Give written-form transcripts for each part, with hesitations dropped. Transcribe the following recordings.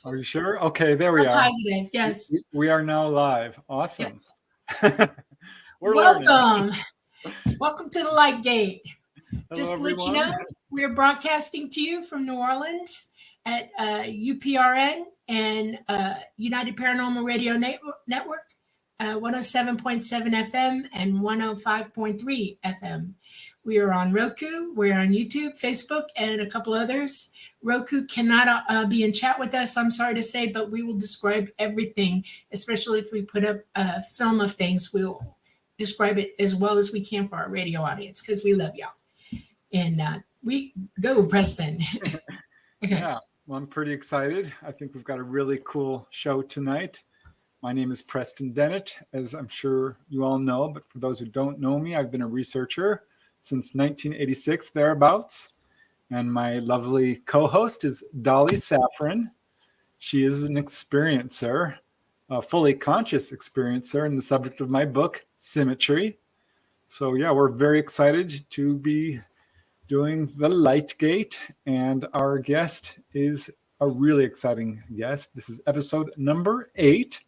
Are you sure? Okay, there we I'm are. positive. Yes. We are now live. Awesome. Yes. We're learning. Welcome to the Light Gate. Hello, Just to let you everyone. know, we're broadcasting to you from New Orleans at UPRN and United Paranormal Radio Network, 107.7 FM and 105.3 FM. We are on Roku, we're on YouTube, Facebook, and a couple others. Roku cannot be in chat with us, I'm sorry to say, but we will describe everything, especially if we put up a film of things. We'll describe it as well as we can for our radio audience because we love y'all. And we go, Preston. Okay. Yeah, well, I'm pretty excited. I think we've got a really cool show tonight. My name is Preston Dennett, as I'm sure you all know, but for those who don't know me, I've been a researcher since 1986, thereabouts. And my lovely co-host is Dolly Safran. She is an experiencer, a fully conscious experiencer, and the subject of my book, Symmetry. So yeah, we're very excited to be doing the Light Gate, and our guest is a really exciting guest. This is episode number 8,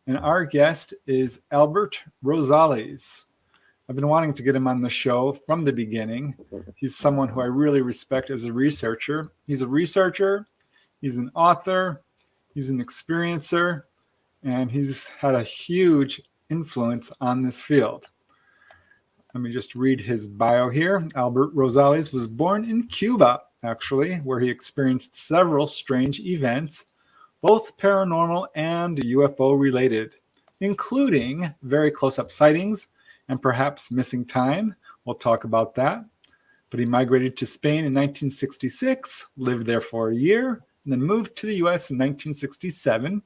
and our guest is Albert Rosales. I've been wanting to get him on the show from the beginning. He's someone who I really respect as a researcher. He's a researcher, he's an author, he's an experiencer, and he's had a huge influence on this field. Let me just read his bio here. Albert Rosales was born in Cuba, actually, where he experienced several strange events, both paranormal and UFO related, including very close-up sightings and perhaps missing time. We'll talk about that. But he migrated to Spain in 1966, lived there for a year, and then moved to the US in 1967.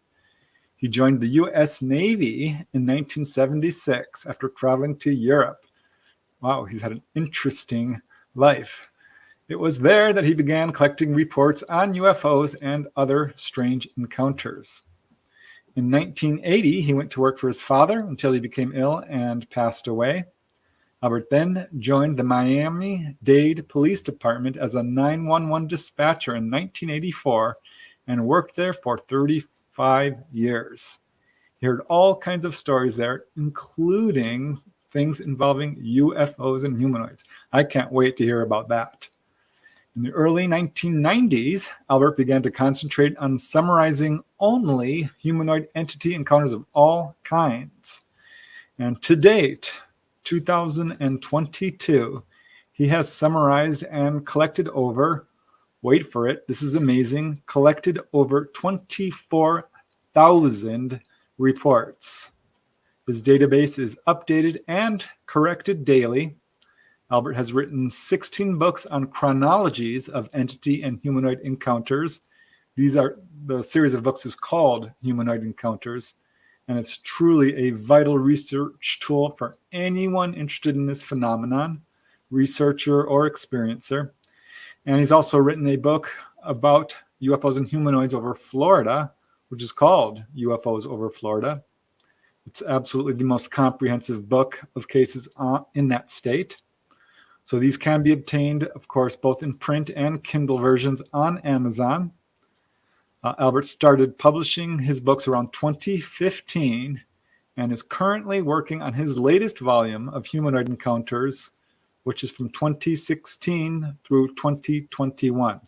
He joined the US Navy in 1976 after traveling to Europe. Wow, he's had an interesting life. It was there that he began collecting reports on UFOs and other strange encounters. In 1980, he went to work for his father until he became ill and passed away. Albert then joined the Miami-Dade Police Department as a 911 dispatcher in 1984 and worked there for 35 years. He heard all kinds of stories there, including things involving UFOs and humanoids. I can't wait to hear about that. In the early 1990s, Albert began to concentrate on summarizing only humanoid entity encounters of all kinds. And to date, 2022, he has summarized and collected over, wait for it, this is amazing, collected over 24,000 reports. His database is updated and corrected daily. Albert has written 16 books on chronologies of entity and humanoid encounters. The series of books is called Humanoid Encounters, and it's truly a vital research tool for anyone interested in this phenomenon, researcher or experiencer. And he's also written a book about UFOs and humanoids over Florida, which is called UFOs over Florida. It's absolutely the most comprehensive book of cases in that state. So these can be obtained, of course, both in print and Kindle versions on Amazon. Albert started publishing his books around 2015 and is currently working on his latest volume of Humanoid Encounters, which is from 2016 through 2021.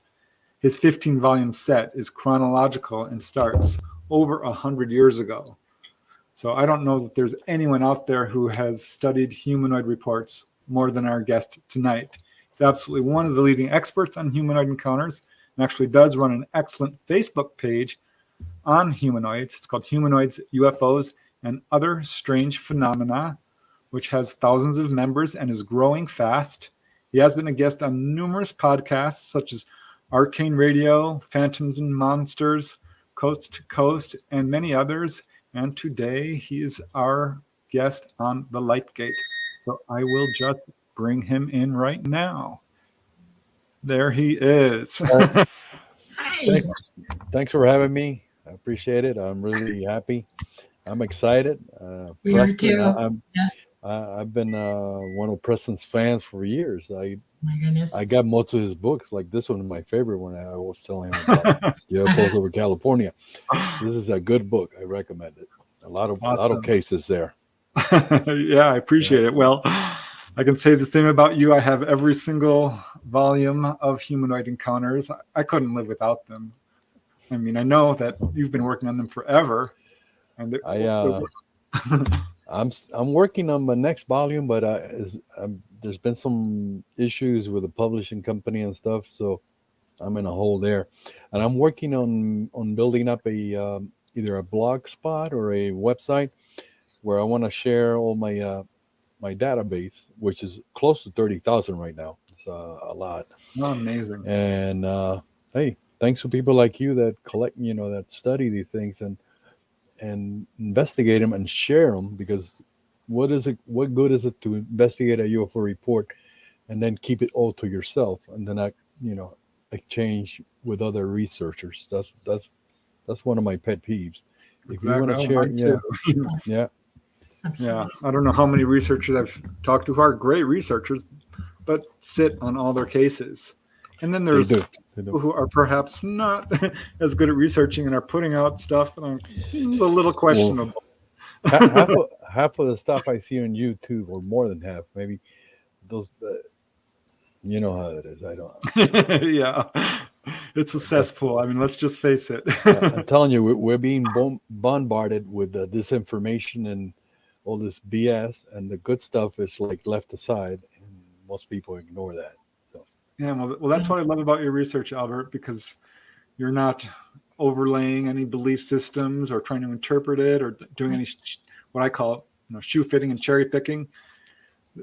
His 15-volume set is chronological and starts over 100 years ago. So I don't know that there's anyone out there who has studied humanoid reports more than our guest tonight. He's absolutely one of the leading experts on humanoid encounters and actually does run an excellent Facebook page on humanoids. It's called Humanoids, UFOs, and Other Strange Phenomena, which has thousands of members and is growing fast. He has been a guest on numerous podcasts such as Arcane Radio, Phantoms and Monsters, Coast to Coast, and many others. And today he is our guest on the Light Gate. So I will just bring him in right now. There he is. Hi. Thanks for having me. I appreciate it. I'm really happy. I'm excited. We are Preston, too. Yeah. I've been one of Preston's fans for years. My goodness. I got most of his books. Like this one is my favorite one. I was telling him about UFOs over California. This is a good book. I recommend it. A lot of Awesome. cases there. Yeah, I appreciate it. Well, I can say the same about you. I have every single volume of Humanoid Encounters. I couldn't live without them. I mean, I know that you've been working on them forever. And I'm working on my next volume, but there's been some issues with the publishing company and stuff, so I'm in a hole there. And I'm working on building up a either a blog spot or a website where I want to share all my my database, which is close to 30,000 right now. It's a lot. Oh, amazing. And hey, thanks to people like you that collect, that study these things and investigate them and share them, because what good is it to investigate a UFO report and then keep it all to yourself and then exchange with other researchers? That's one of my pet peeves. If you want to share, yeah. Yeah, I don't know how many researchers I've talked to who are great researchers, but sit on all their cases. And then there's people who are perhaps not as good at researching and are putting out stuff and a little questionable. Well, half of the stuff I see on YouTube, or more than half, maybe those, you know how it is. I don't. Yeah, it's a cesspool. I mean, let's just face it. I'm telling you, we're being bombarded with disinformation and all this BS, and the good stuff is like left aside, and most people ignore that. So. Yeah, well, that's what I love about your research, Albert, because you're not overlaying any belief systems or trying to interpret it or doing any what I call shoe fitting and cherry picking.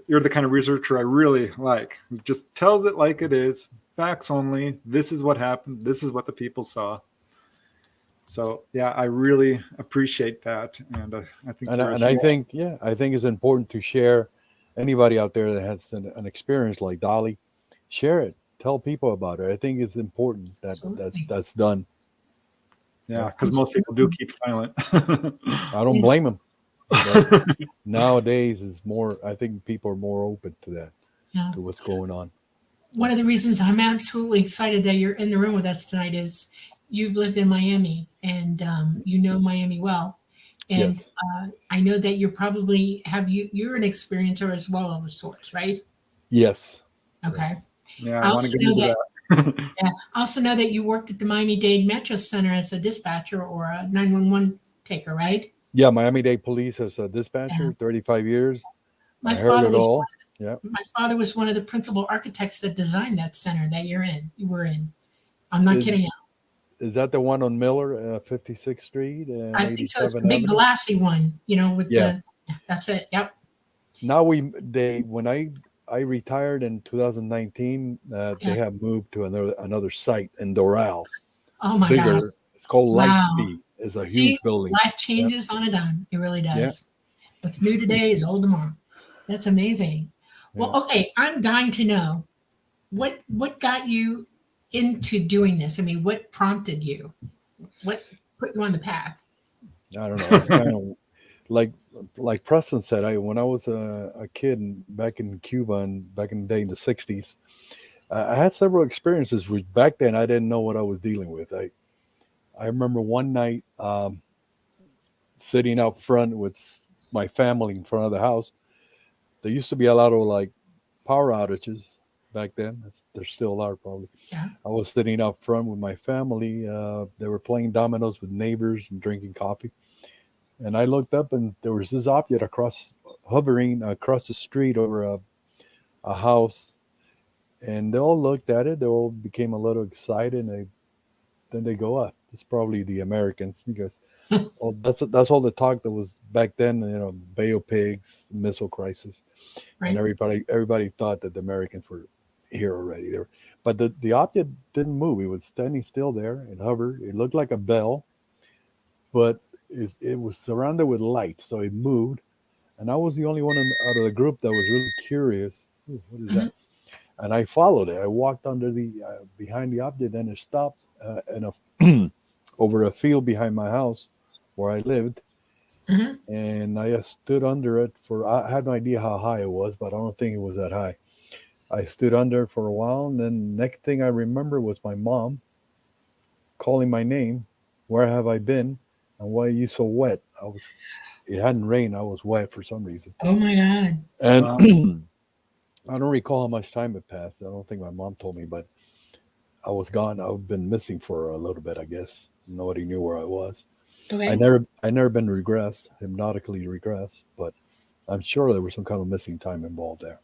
You're the kind of researcher I really like, who just tells it like it is, facts only. This is what happened. This is what the people saw. So yeah, I really appreciate that, and I think. I think it's important to share. Anybody out there that has an experience like Dolly, share it. Tell people about it. I think it's important that's done. Yeah, because most people do keep silent. I don't blame them. Nowadays is more. I think people are more open to that, to what's going on. One of the reasons I'm absolutely excited that you're in the room with us tonight is you've lived in Miami, and you know Miami well. And yes. I know that you're an experiencer as well of sorts, right? Yes. Okay. Yeah, I want to get into that. Yeah. I also know that you worked at the Miami-Dade Metro Center as a dispatcher or a 911 taker, right? Yeah, Miami-Dade Police as a dispatcher, 35 years. My father was one of the principal architects that designed that center that you were in. I'm not kidding you. Is that the one on Miller, 56th Street? I think so. It's the big glassy one, that's it. Yep. Now when I retired in 2019, they have moved to another site in Doral. Oh my God. It's called Lightspeed. It's a huge building. Life changes on a dime. It really does. Yeah. What's new today is old tomorrow. That's amazing. Yeah. Well, okay. I'm dying to know what got you into doing this. I mean, what prompted you? What put you on the path? I don't know. It's kind of like Preston said. When I was a kid back in Cuba and back in the day in the 60s, I had several experiences which back then I didn't know what I was dealing with. I remember one night sitting out front with my family in front of the house. There used to be a lot of power outages back then. There still are probably. Yeah. I was sitting out front with my family. They were playing dominoes with neighbors and drinking coffee. And I looked up and there was this object hovering across the street over a house. And they all looked at it. They all became a little excited. And then they go up. It's probably the Americans, because that's all the talk that was back then. Bay of Pigs, missile crisis, right. And everybody thought that the Americans were here already. But the object didn't move. It was standing still there. It hovered. It looked like a bell, but it was surrounded with lights, so it moved. And I was the only one out of the group that was really curious. Ooh, what is that? And I followed it. I walked under behind the object, and it stopped over a field behind my house where I lived. Mhm. and I stood under it for. I had no idea how high it was, but I don't think it was that high. I stood under it for a while, and then next thing I remember was my mom calling my name. Where have I been? And why are you so wet? I was. It hadn't rained. I was wet for some reason, Oh my God. and Wow. I don't recall how much time had passed. I don't think my mom told me, but I was gone. I've been missing for a little bit, I guess. Nobody knew where I was. Okay. I never been regressed, hypnotically regressed, but I'm sure there was some kind of missing time involved there.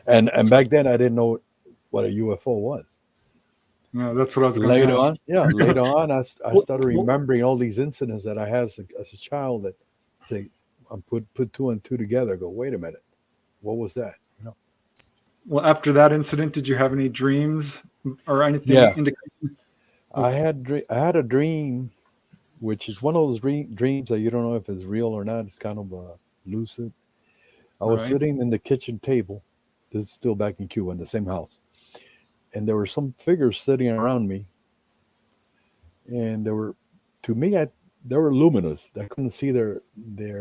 And back then I didn't know what a UFO was. Yeah, that's what I was going to Later ask. on, yeah, later on, I started Well, remembering all these incidents that I had as a child that they I put two and two together. Go, wait a minute, what was that? well, after that incident, did you have any dreams or anything Yeah, indicating of? I had a dream, which is one of those dreams that you don't know if it's real or not. It's kind of lucid. I was Right. sitting in the kitchen table. This is still back in Cuba in the same house, and there were some figures sitting around me, and they were, to me, they were luminous. I couldn't see they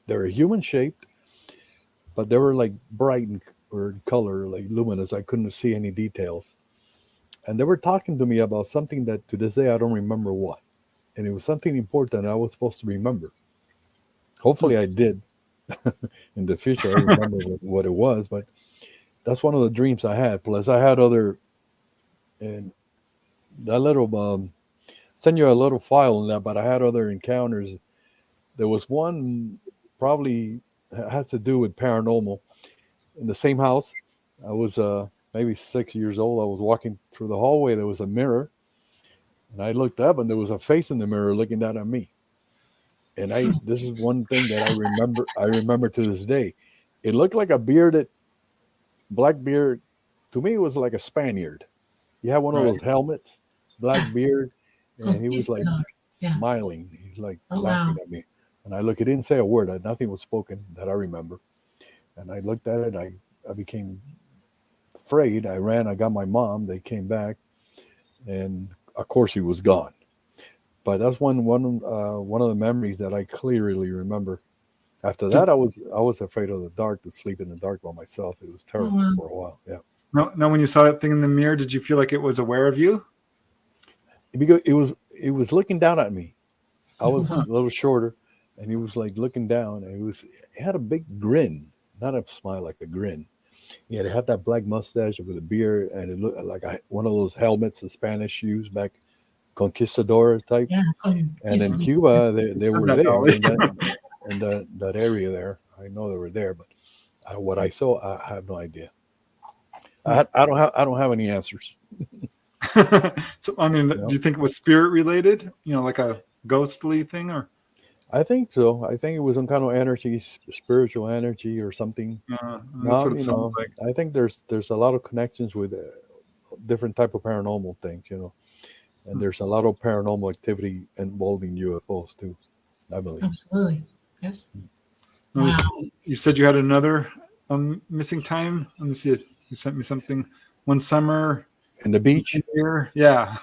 were human shaped, but they were like bright or color, like luminous. I couldn't see any details, and they were talking to me about something that to this day I don't remember what, and it was something important I was supposed to remember. Hopefully, I did. In the future, I remember what it was, but that's one of the dreams I had. Plus, I had other, and that little send you a little file on that. But I had other encounters. There was one probably has to do with paranormal. In the same house, I was maybe 6 years old. I was walking through the hallway. There was a mirror, and I looked up, and there was a face in the mirror looking down at me. And this is one thing that I remember. I remember to this day. It looked like a bearded black beard. To me, it was like a Spaniard. He had one of Right. those helmets, black Yeah. beard, and he was like Conquistador. Yeah. smiling. He's like Oh laughing wow. at me. And I look, he didn't say a word. Nothing was spoken that I remember. And I looked at it. I became afraid. I ran. I got my mom. They came back, and of course he was gone. But that's one of the memories that I clearly remember. After Did, that, I was afraid of the dark. To sleep in the dark by myself, it was Oh terrible wow. for a while. Yeah, no, when you saw that thing in the mirror, did you feel like it was aware of you? because it was looking down at me. I was Huh. a little shorter, and he was like looking down, and it had a big grin, not a smile, like a grin. Yeah, it had that black mustache with a beard, and it looked like one of those helmets the Spanish used back, conquistador type. Yeah. And in Conquistador. Cuba, You they said were that, there Dolly. in that area there. I know they were there, but what I saw, I have no idea. I don't have any answers. So, I mean, You do know, you think it was spirit related? Like a ghostly thing, or I think so. I think it was some kind of energy, spiritual energy or something. that's Now, what it sounds like. I think there's a lot of connections with different type of paranormal things. And there's a lot of paranormal activity involving UFOs too. I believe. Absolutely. Yes. Now, Wow. you said you had another missing time. Let me see it. You sent me something one summer. And the beach. Here. Yeah.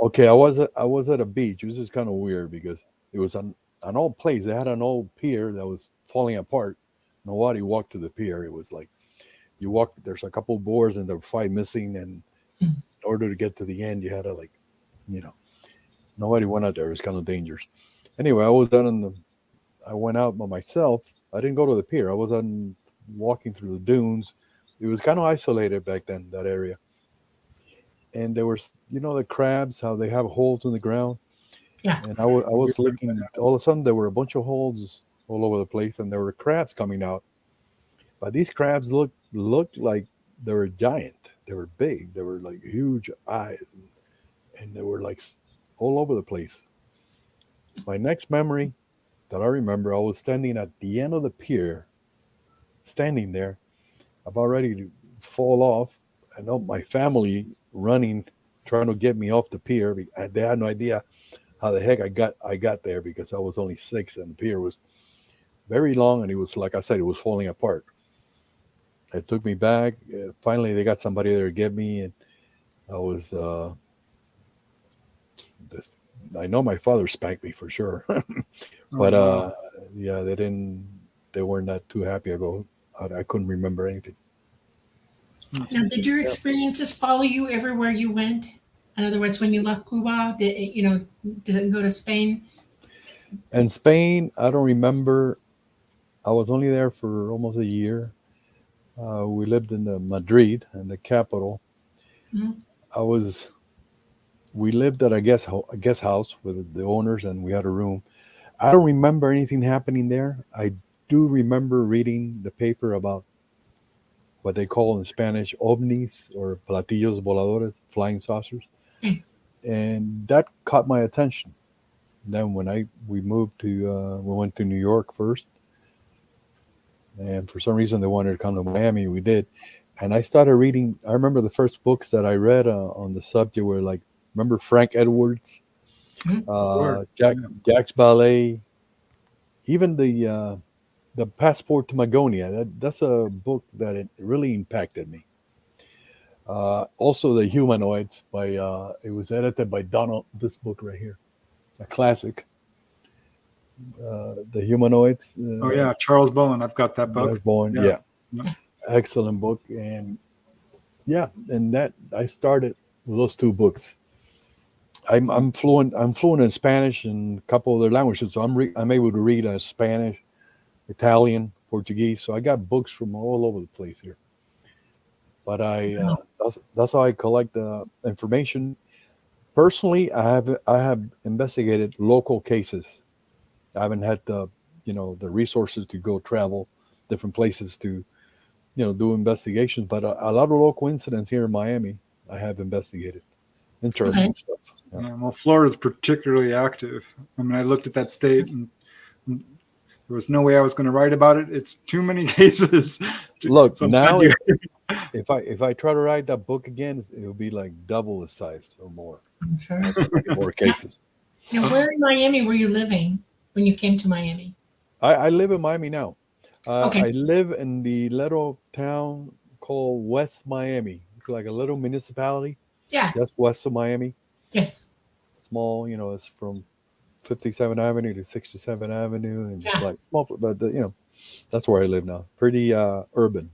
Okay, I was at a beach. This is kind of weird because it was an old place. They had an old pier that was falling apart. Nobody walked to the pier. It was like you walk. There's a couple of boards and there were five missing. And in order to get to the end, you had to you know, nobody went out there. It was kind of dangerous. Anyway, I went out by myself. I didn't go to the pier. I was on walking through the dunes. It was kind of isolated back then, that area. And there was, the crabs, how they have holes in the ground. Yeah. And I was looking, all of a sudden there were a bunch of holes all over the place, and there were crabs coming out. But these crabs looked like they were giant. They were big. They were like huge eyes, and they were like all over the place. My next memory that I remember, I was standing at the end of the pier, standing there, about ready to fall off. I know my family running, trying to get me off the pier. They had no idea how the heck I got there because I was only 6 and the pier was very long, and it was, like I said, it was falling apart. It took me back. Finally, they got somebody there to get me, and I was. This, I know my father spanked me for sure, but Oh, wow. yeah, they weren't that too happy. I couldn't remember anything. Now, did your experiences follow you everywhere you went? In other words, when you left Cuba, didn't go to Spain? And Spain, I don't remember. I was only there for almost a year. We lived in Madrid, in the capital. Mhm. We lived at a guest house with the owners, and we had a room. I don't remember anything happening there. I do remember reading the paper about what they call in Spanish ovnis or platillos voladores, flying saucers, Mm. and that caught my attention. Then when we went to New York first, and for some reason they wanted to come to Miami. We did, and I started reading. I remember the first books that I read on the subject were like, remember Frank Edwards, Sure. Jack's Ballet, even the Passport to Magonia. That's a book that it really impacted me. Also, The Humanoids it was edited by Donald. This book right here, a classic. The Humanoids. Oh yeah, Charles Bowen. I've got that book. Bowen, Yeah. yeah, Yeah. excellent book, and yeah, and that I started with those two books. I'm fluent. I'm fluent in Spanish and a couple other languages, so I'm able to read Spanish, Italian, Portuguese. So I got books from all over the place here. But that's how I collect information. Personally, I have investigated local cases. I haven't had the resources to go travel different places to do investigations, but a lot of local incidents here in Miami I have investigated. Interesting stuff. Yeah. Yeah, well, Florida's particularly active. I mean, I looked at that state and there was no way I was going to write about it. It's too many cases. Look, So I'm now glad if I try to write that book again, it'll be like double the size or more. I'm sure. More cases. Now, where in Miami were you living when you came to Miami? I live in Miami now. Okay. I live in the little town called West Miami. It's like a little municipality. Yeah. That's west of Miami. Yes. Small, it's from 57th Avenue to 67th Avenue, and just Yeah. like small, but that's where I live now. Pretty urban.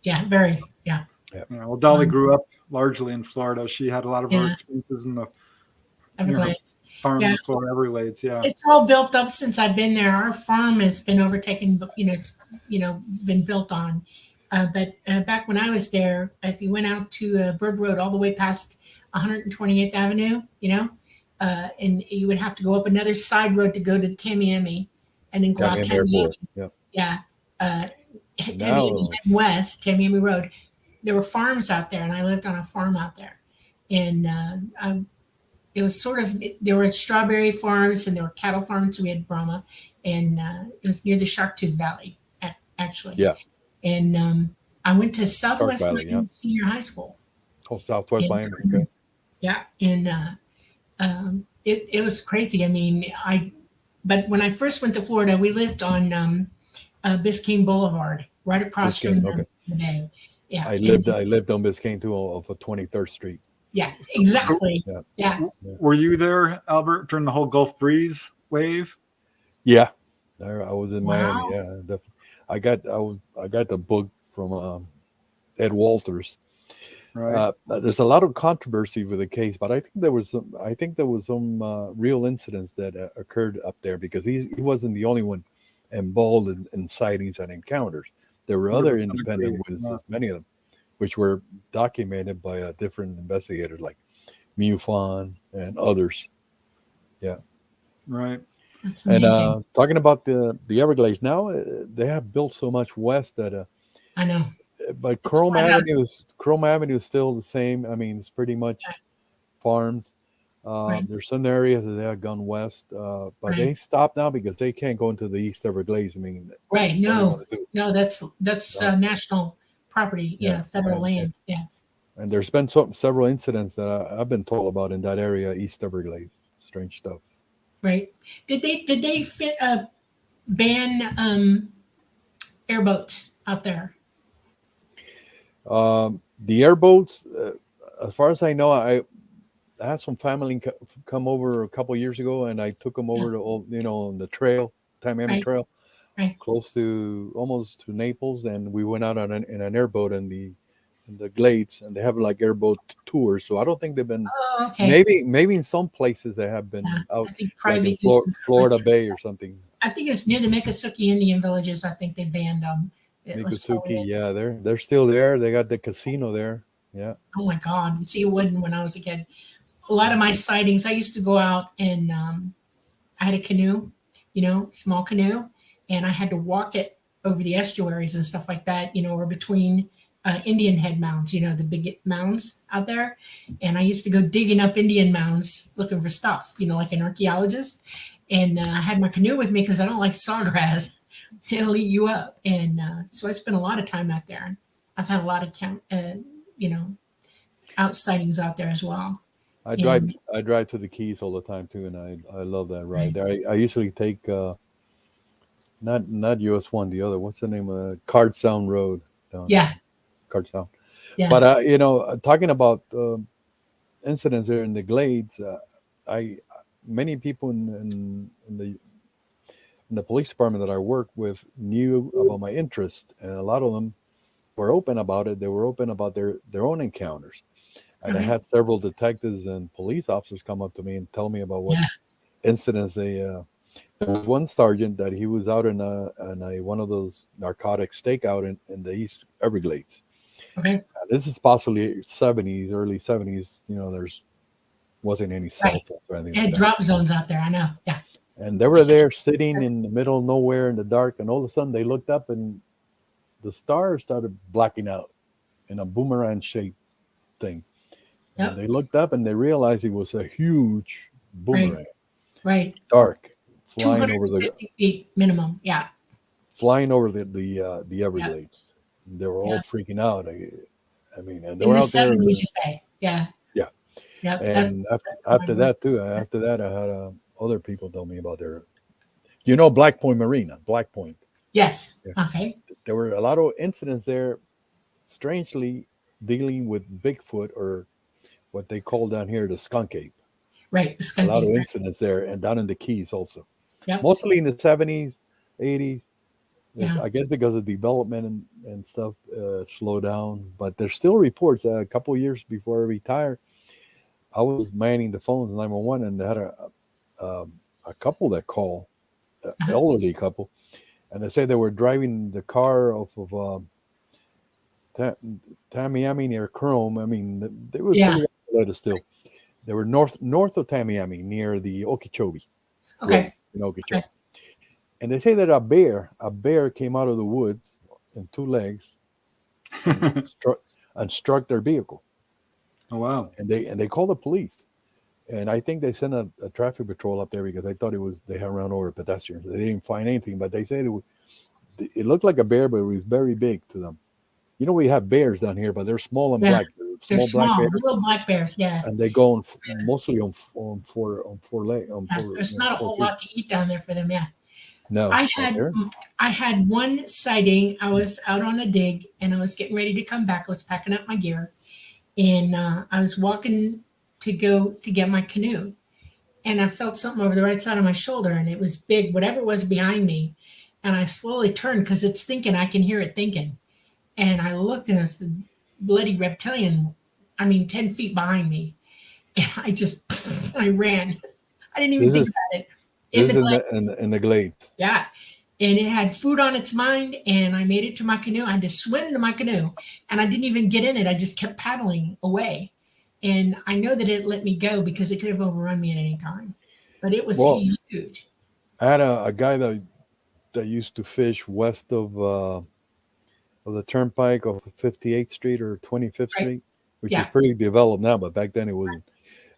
Yeah. Very. Yeah. Yeah, well, Dolly grew up largely in Florida. She had a lot of her Yeah. experiences in the Everglades. farm Yeah. in Florida Everglades. Yeah. It's all built up since I've been there. Our farm has been overtaken, it's been built on. But back when I was there, if you went out to Bird Road all the way past 128th Avenue, and you would have to go up another side road to go to Tamiami, and then go out Miami Tamiami. Airport. Yeah. Yeah. Now- Tamiami and West, Tamiami Road. There were farms out there, and I lived on a farm out there. And it was sort of, there were strawberry farms and there were cattle farms. We had Brahma, and it was near the Shark Tooth Valley, actually. Yeah. And I went to Southwest Valley, Miami yeah. Senior High School. Oh, Southwest And, Miami. Okay. Yeah, and it was crazy. I mean, but when I first went to Florida, we lived on Biscayne Boulevard, right across Biscayne, from okay. the bay. Yeah, I lived on Biscayne too, off of 23rd Street. yeah, exactly. Yeah. Yeah, Were you there, Albert, during the whole Gulf Breeze wave? Yeah, I was in Wow. Miami. Yeah, definitely. I got the book from Ed Walters. Right. There's a lot of controversy with the case, but I think there was some real incidents that occurred up there, because he wasn't the only one involved in sightings and encounters. There were other 100% independent agree. witnesses, many of them, which were documented by different investigators like MUFON and others. Yeah. Right. that's And amazing. talking about the Everglades, now they have built so much west that I know. but It's spread out. Chrome Avenue is still the same. I mean, it's pretty much farms. Right. There's some areas that they have gone west, but Right. they stopped now because they can't go into the East Everglades. I mean, Right. what do you No, want to do? no, that's national property. Yeah, Yeah, federal right. land. Yeah. And there's been several incidents that I've been told about in that area, East Everglades. Strange stuff. Right. Did they ban airboats out there? The airboats, as far as I know, I had some family come over a couple of years ago, and I took them over to on the trail, Tamiami Trail, Right. close to almost to Naples, and we went out on in an airboat in the Glades, and they have like airboat tours. So I don't think they've been. Oh, okay. Maybe in some places they have been Yeah, out, I think like in private use is Florida Bay or something. I think it's near the Miccosukee Indian villages. I think they banned them. It was Miccosukee, probably yeah, they're still there. They got the casino there. Yeah. oh my God. See, it wasn't when I was a kid. A lot of my sightings, I used to go out and I had a canoe, small canoe, and I had to walk it over the estuaries and stuff like that, or between Indian head mounds, the big mounds out there. And I used to go digging up Indian mounds looking for stuff, like an archaeologist. And I had my canoe with me because I don't like sawgrass. It'll eat you up. And so I spent a lot of time out there. I've had a lot of out sightings out there as well. I drive to the Keys all the time too, and I love that ride there. I usually take not US 1, the other. What's the name of Cardstown Road? Yeah. Cardstown. Yeah. But talking about incidents there in the Glades, many people in the police department that I work with knew about my interest, and a lot of them were open about it. They were open about their own encounters. And I had several detectives and police officers come up to me and tell me about what incidents they. There was one sergeant that he was out in one of those narcotic stakeout in the East Everglades. Okay. This is possibly early 70s. There's wasn't any cell phones or anything. They had drop zones out there. I know. Yeah. And they were there sitting in the middle of nowhere in the dark, and all of a sudden they looked up and the stars started blacking out in a boomerang shaped thing. Yep. And they looked up and they realized it was a huge boomerang. Right. Dark. Flying over 250 feet minimum. Yeah. Flying over the Everglades. Yep. They were all freaking out. I mean, and they in were the out 70s, there. You say. Yeah. Yeah. Yep. And after that too, I had other people tell me about their, Black Point Marina, Black Point. Yes. Yeah. Okay. There were a lot of incidents there, strangely dealing with Bigfoot, or what they call down here the skunk ape. Right. The skunk ape. A lot of ape. incidents there, and down in the Keys also. Yep. Mostly in the 70s, 80s. Yeah. I guess because of development and stuff slowed down. But there's still reports. A couple of years before I retired, I was manning the phones 911, and they had a couple that called, elderly couple, and they said they were driving the car off of Tamiami near Chrome. I mean, they were pretty isolated still. They were north of Tamiami near the Okeechobee. Okay. In Okeechobee. Okay. And they say that a bear came out of the woods in two legs and struck their vehicle. Oh wow! And they called the police, and I think they sent a traffic patrol up there because they thought they had run over pedestrians. They didn't find anything, but they said it looked like a bear, but it was very big to them. We have bears down here, but they're small and black. They're small, black bears. Little black bears. Yeah. And they go mostly on four legs. There's not a whole lot to eat down there for them. Yeah. No. I had one sighting. I was out on a dig and I was getting ready to come back. I was packing up my gear, and I was walking to go to get my canoe, and I felt something over the right side of my shoulder, and it was big, whatever it was behind me. And I slowly turned because it's thinking. I can hear it thinking. And I looked, and it's the bloody reptilian, 10 feet behind me. And I ran. I didn't even think about it. In the Glades. Yeah. And it had food on its mind, and I made it to my canoe. I had to swim to my canoe, and I didn't even get in it. I just kept paddling away. And I know that it let me go because it could have overrun me at any time. But it was huge. I had a guy that used to fish west of the turnpike of 58th Street or 25th Street, which is pretty developed now, but back then it wasn't.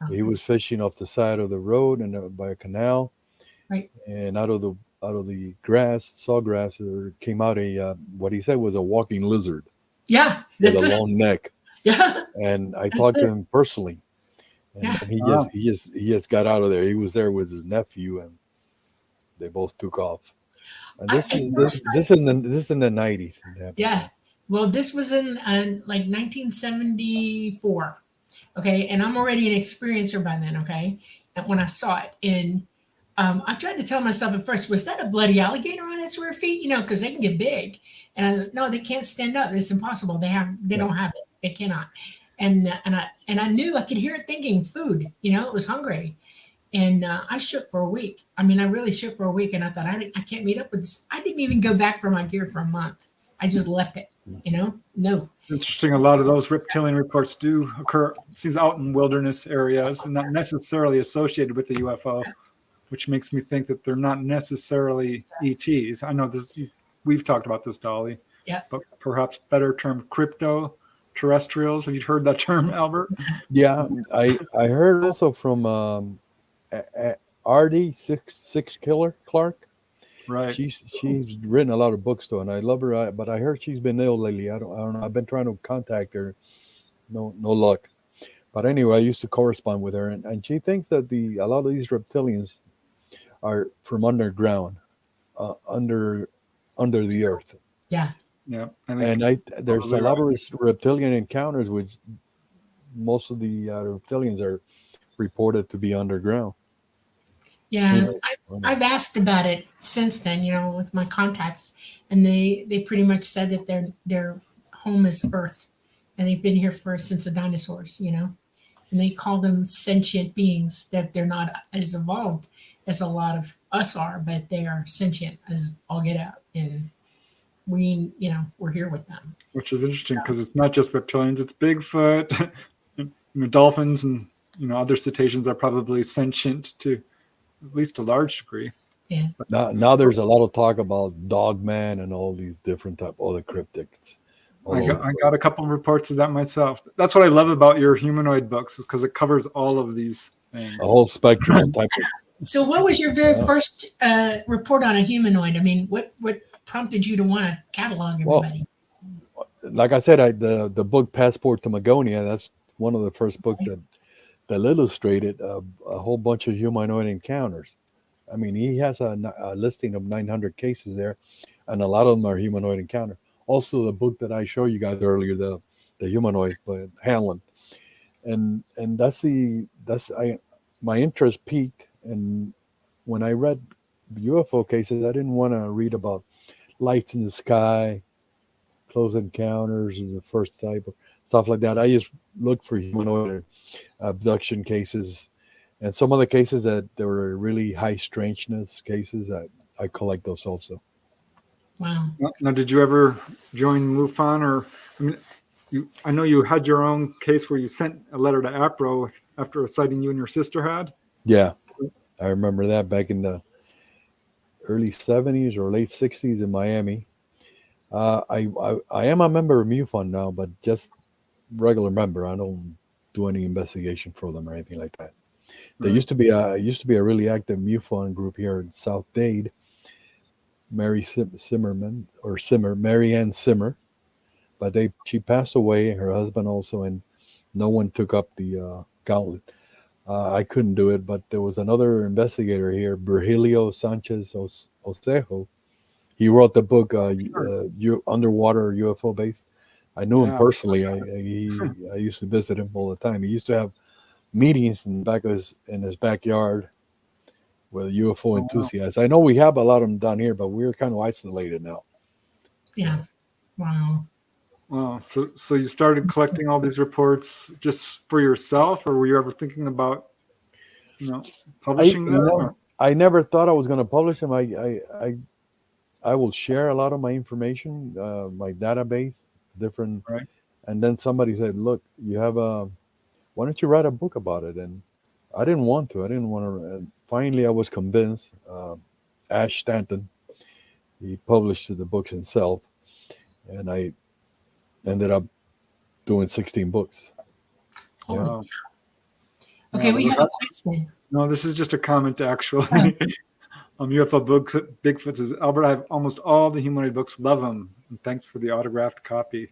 Okay. He was fishing off the side of the road and by a canal, and out of the sawgrass, there came out what he said was a walking lizard. Yeah, with a long neck. Yeah, and I talked to him personally, and he just got out of there. He was there with his nephew, and they both took off. And this is in the 90s. Yeah. Well, this was in like 1974. Okay. And I'm already an experiencer by then. Okay. And when I saw it, and I tried to tell myself at first, was that a bloody alligator on its rear feet? Because they can get big. And I thought, no, they can't stand up. It's impossible. They don't have it. They cannot. And I knew I could hear it thinking food. It was hungry. And I shook for a week. I mean, I really shook for a week. And I thought, I can't meet up with this. I didn't even go back for my gear for a month. I just left it. No. Interesting. A lot of those reptilian reports do occur, seems out in wilderness areas and not necessarily associated with the UFO, which makes me think that they're not necessarily ETs. I know this, we've talked about this, Dolly. Yeah. But perhaps better term, crypto terrestrials. Have you heard that term, Albert? Yeah, I heard also from RD Six Killer Clark. Right. She's written a lot of books though, and I love her. But I heard she's been ill lately. I don't know. I've been trying to contact her, no luck. But anyway, I used to correspond with her, and she thinks that a lot of these reptilians are from underground, under the earth. Yeah. Yeah. There's a lot of reptilian encounters, which most of the reptilians are reported to be underground. Yeah, I've asked about it since then, with my contacts, and they pretty much said that their home is Earth, and they've been here since the dinosaurs, and they call them sentient beings. That they're not as evolved as a lot of us are, but they are sentient as all get out, and we're here with them. Which is interesting because it's not just reptilians; it's Bigfoot, dolphins, and other cetaceans are probably sentient to at least a large degree. Yeah. Now there's a lot of talk about Dogman and all these different type of the cryptids. I got a couple of reports of that myself. That's what I love about your humanoid books, is because it covers all of these things. A whole spectrum type of. So what was your very first report on a humanoid? I mean, what prompted you to want to catalog everybody? Well, like I said, the book Passport to Magonia, that's one of the first books that illustrated a whole bunch of humanoid encounters. I mean, he has a listing of 900 cases there, and a lot of them are humanoid encounters. Also, the book that I showed you guys earlier, the humanoid by Hanlon, and my interest peaked. And when I read UFO cases, I didn't want to read about lights in the sky, close encounters is the first type of stuff like that. I just looked for humanoid abduction cases, and some of the cases that there were really high strangeness cases. I collect those also. Wow. Now, did you ever join MUFON, or I know you had your own case where you sent a letter to APRO after a sighting you and your sister had? Yeah, I remember that back in the early 70s or late 60s in Miami. I am a member of MUFON now, but just regular member. I don't do any investigation for them or anything like that. There used to be a really active MUFON group here in South Dade. Mary Ann Simmer, but she passed away. Her husband also, and no one took up the gauntlet. I couldn't do it, but there was another investigator here, Virgilio Sanchez Osejo. He wrote the book Underwater UFO Base. I knew him personally. I used to visit him all the time. He used to have meetings in his backyard with UFO enthusiasts. I know we have a lot of them down here, but we're kind of isolated now. Yeah. Wow. Wow. So you started collecting all these reports just for yourself, or were you ever thinking about, publishing them? I never thought I was going to publish them. I will share a lot of my information, my database, different. Right. And then somebody said, "Look, you have why don't you write a book about it?" And I didn't want to. Finally, I was convinced. Ash Stanton, he published the books himself, and I ended up doing 16 books. Yeah. Okay, we have a question. No, this is just a comment, actually. UFO books, Bigfoot says, Albert, I have almost all the humanoid books. Love them. And thanks for the autographed copy.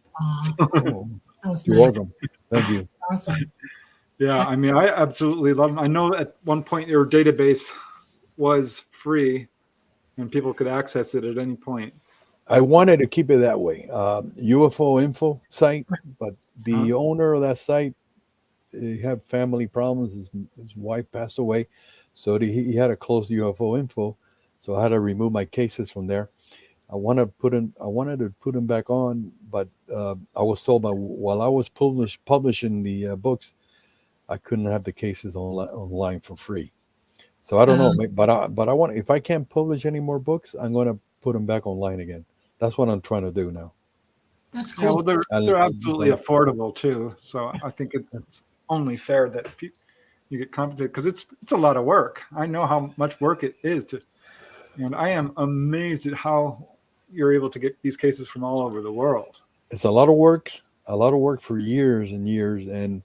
You're welcome. Thank you. Awesome. Yeah, I absolutely love them. I know at one point your database was free and people could access it at any point. I wanted to keep it that way. UFO info site, but the owner of that site, he had family problems. His wife passed away. So he had a closed UFO info, so I had to remove my cases from there. I wanted to put them back on, but I was told by while I was publishing the books, I couldn't have the cases online for free. So I don't know, but I want, if I can't publish any more books, I'm going to put them back online again. That's what I'm trying to do now. That's Yeah, cool. well, they're absolutely affordable too. So I think it's only fair that you get compensated, because it's a lot of work. I know how much work it is and I am amazed at how you're able to get these cases from all over the world. It's a lot of work for years and years, and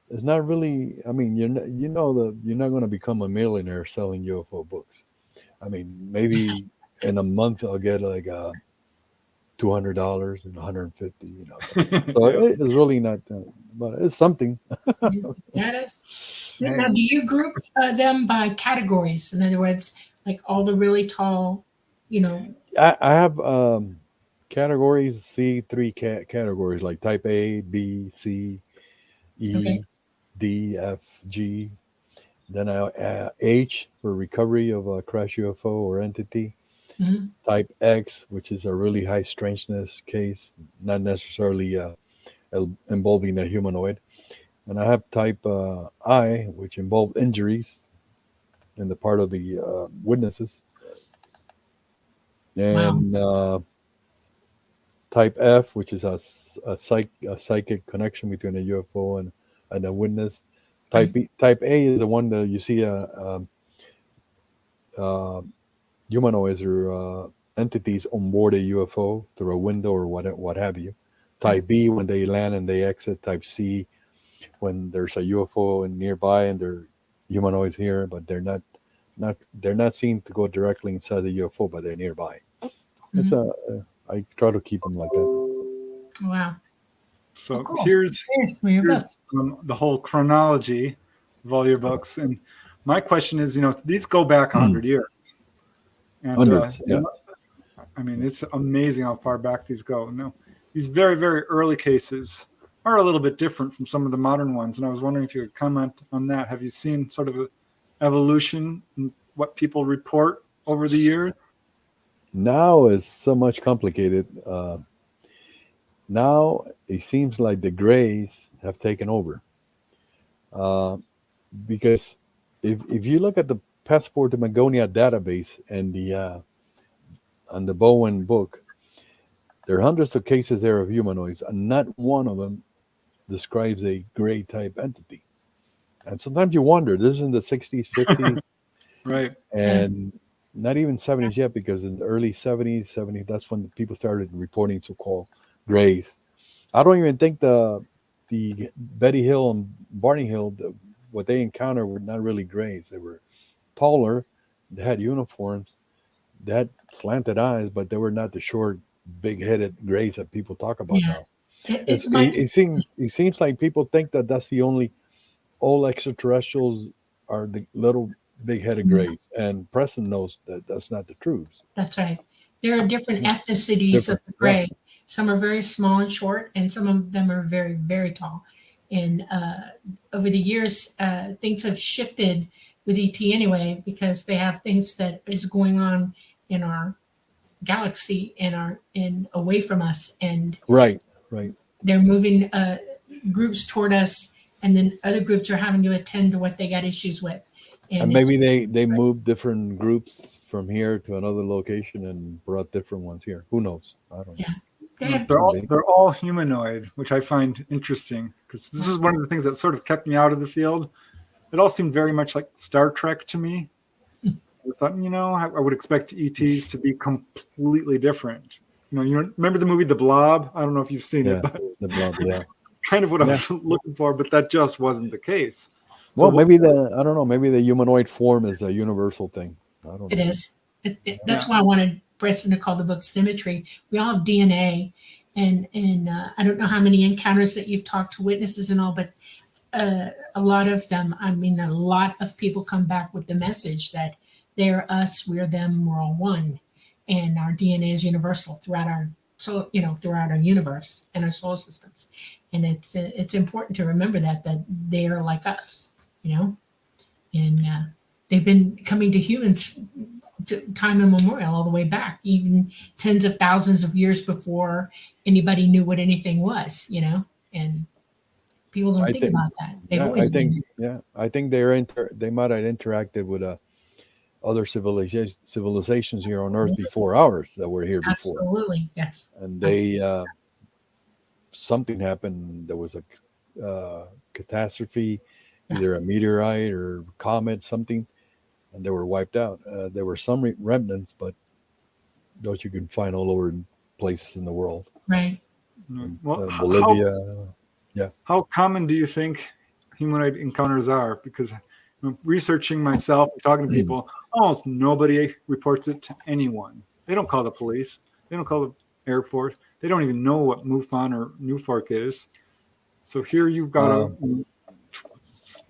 it's not really. I mean, you're not going to become a millionaire selling UFO books. I mean, maybe in a month I'll get like $200 and $150. So it's really not, but it's something. That is. Now, do you group them by categories? In other words, like all the really tall, I have categories, three categories, like type A, B, C, E, Okay. D, F, G. Then I H for recovery of a crash UFO or entity. Mhm. Type X, which is a really high strangeness case, not necessarily involving a humanoid. And I have type I, which involve injuries in the part of the witnesses. And type F, which is a psychic connection between a UFO and a witness. Type A is the one that you see humanoids or entities on board a UFO through a window or what have you. Type B, when they land and they exit. Type C, when there's a UFO nearby and there are humanoids here, but they're not seen to go directly inside the UFO, but they're nearby. I try to keep them like that. Wow. So cool. here's books. The whole chronology of all your books. And my question is, these go back 100 years. And, Hundreds, yeah. I mean, it's amazing how far back these go. Now, these very, very early cases are a little bit different from some of the modern ones. And I was wondering if you could comment on that. Have you seen sort of an evolution in what people report over the years? Now is so much complicated. Now it seems like the grays have taken over. Because if you look at the Passport to Magonia database and the Bowen book, there are hundreds of cases there of humanoids, and not one of them describes a gray type entity. And sometimes you wonder, this is in the 60s, 50s, right? And not even 70s yet, because in the early 70s, that's when people started reporting so-called grays. I don't even think the Betty Hill and Barney Hill, what they encountered were not really grays. They were taller, they had uniforms, they had slanted eyes, but they were not the short, big-headed grays that people talk about now. It seems like people think that that's the only, all extraterrestrials are the little big-headed grays, and Preston knows that that's not the truth. That's right. There are different ethnicities of the gray. Yeah. Some are very small and short, and some of them are very, very tall. And over the years, things have shifted with ET anyway, because they have things that is going on in our galaxy and away from us. And right. They're moving groups toward us, and then other groups are having to attend to what they got issues with. And maybe they moved different groups from here to another location and brought different ones here. Who knows? I don't know. They're all humanoid, which I find interesting, because this is one of the things that sort of kept me out of the field. It all seemed very much like Star Trek to me. I thought, I would expect ETs to be completely different. You remember the movie The Blob? I don't know if you've seen it, but The Blob, yeah. Kind of what I was looking for, but that just wasn't the case. Well, maybe the humanoid form is a universal thing. I don't know. It is. That's why I wanted Preston to call the book Symmetry. We all have DNA, and I don't know how many encounters that you've talked to witnesses and all, but a lot of them, a lot of people come back with the message that they're us, we're them, we're all one, and our DNA is universal throughout our universe and our solar systems. And it's important to remember that they are like us, and they've been coming to humans time immemorial, all the way back, even tens of thousands of years before anybody knew what anything was, and people don't I think think, about that. They've always been. I think they might have interacted with other civilizations here on Earth before ours that were here before, Absolutely, yes. and they something happened. There was a catastrophe, either a meteorite or comet, something, and they were wiped out. There were some remnants, but those you can find all over places in the world. Right. Well, Bolivia. how common do you think humanoid encounters are? Because researching myself, talking to people, almost nobody reports it to anyone. They don't call the police. They don't call the Air Force. They don't even know what MUFON or Newfork is. So here you've got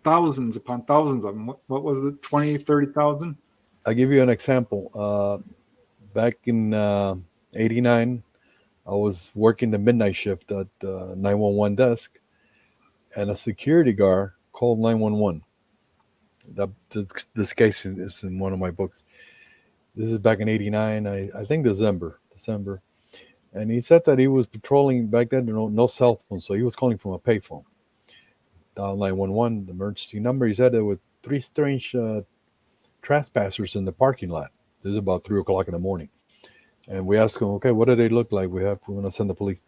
thousands upon thousands of them. What was it, 20, 30,000? I'll give you an example. Back in 89, I was working the midnight shift at 911 desk, and a security guard called 911. This case is in one of my books. This is back in 89, I think December. And he said that he was patrolling back then, no cell phone, so he was calling from a payphone. Dial 911, the emergency number. He said there were 3 strange trespassers in the parking lot. This is about 3 o'clock in the morning. And we asked him, okay, what do they look like? We're going to send the police.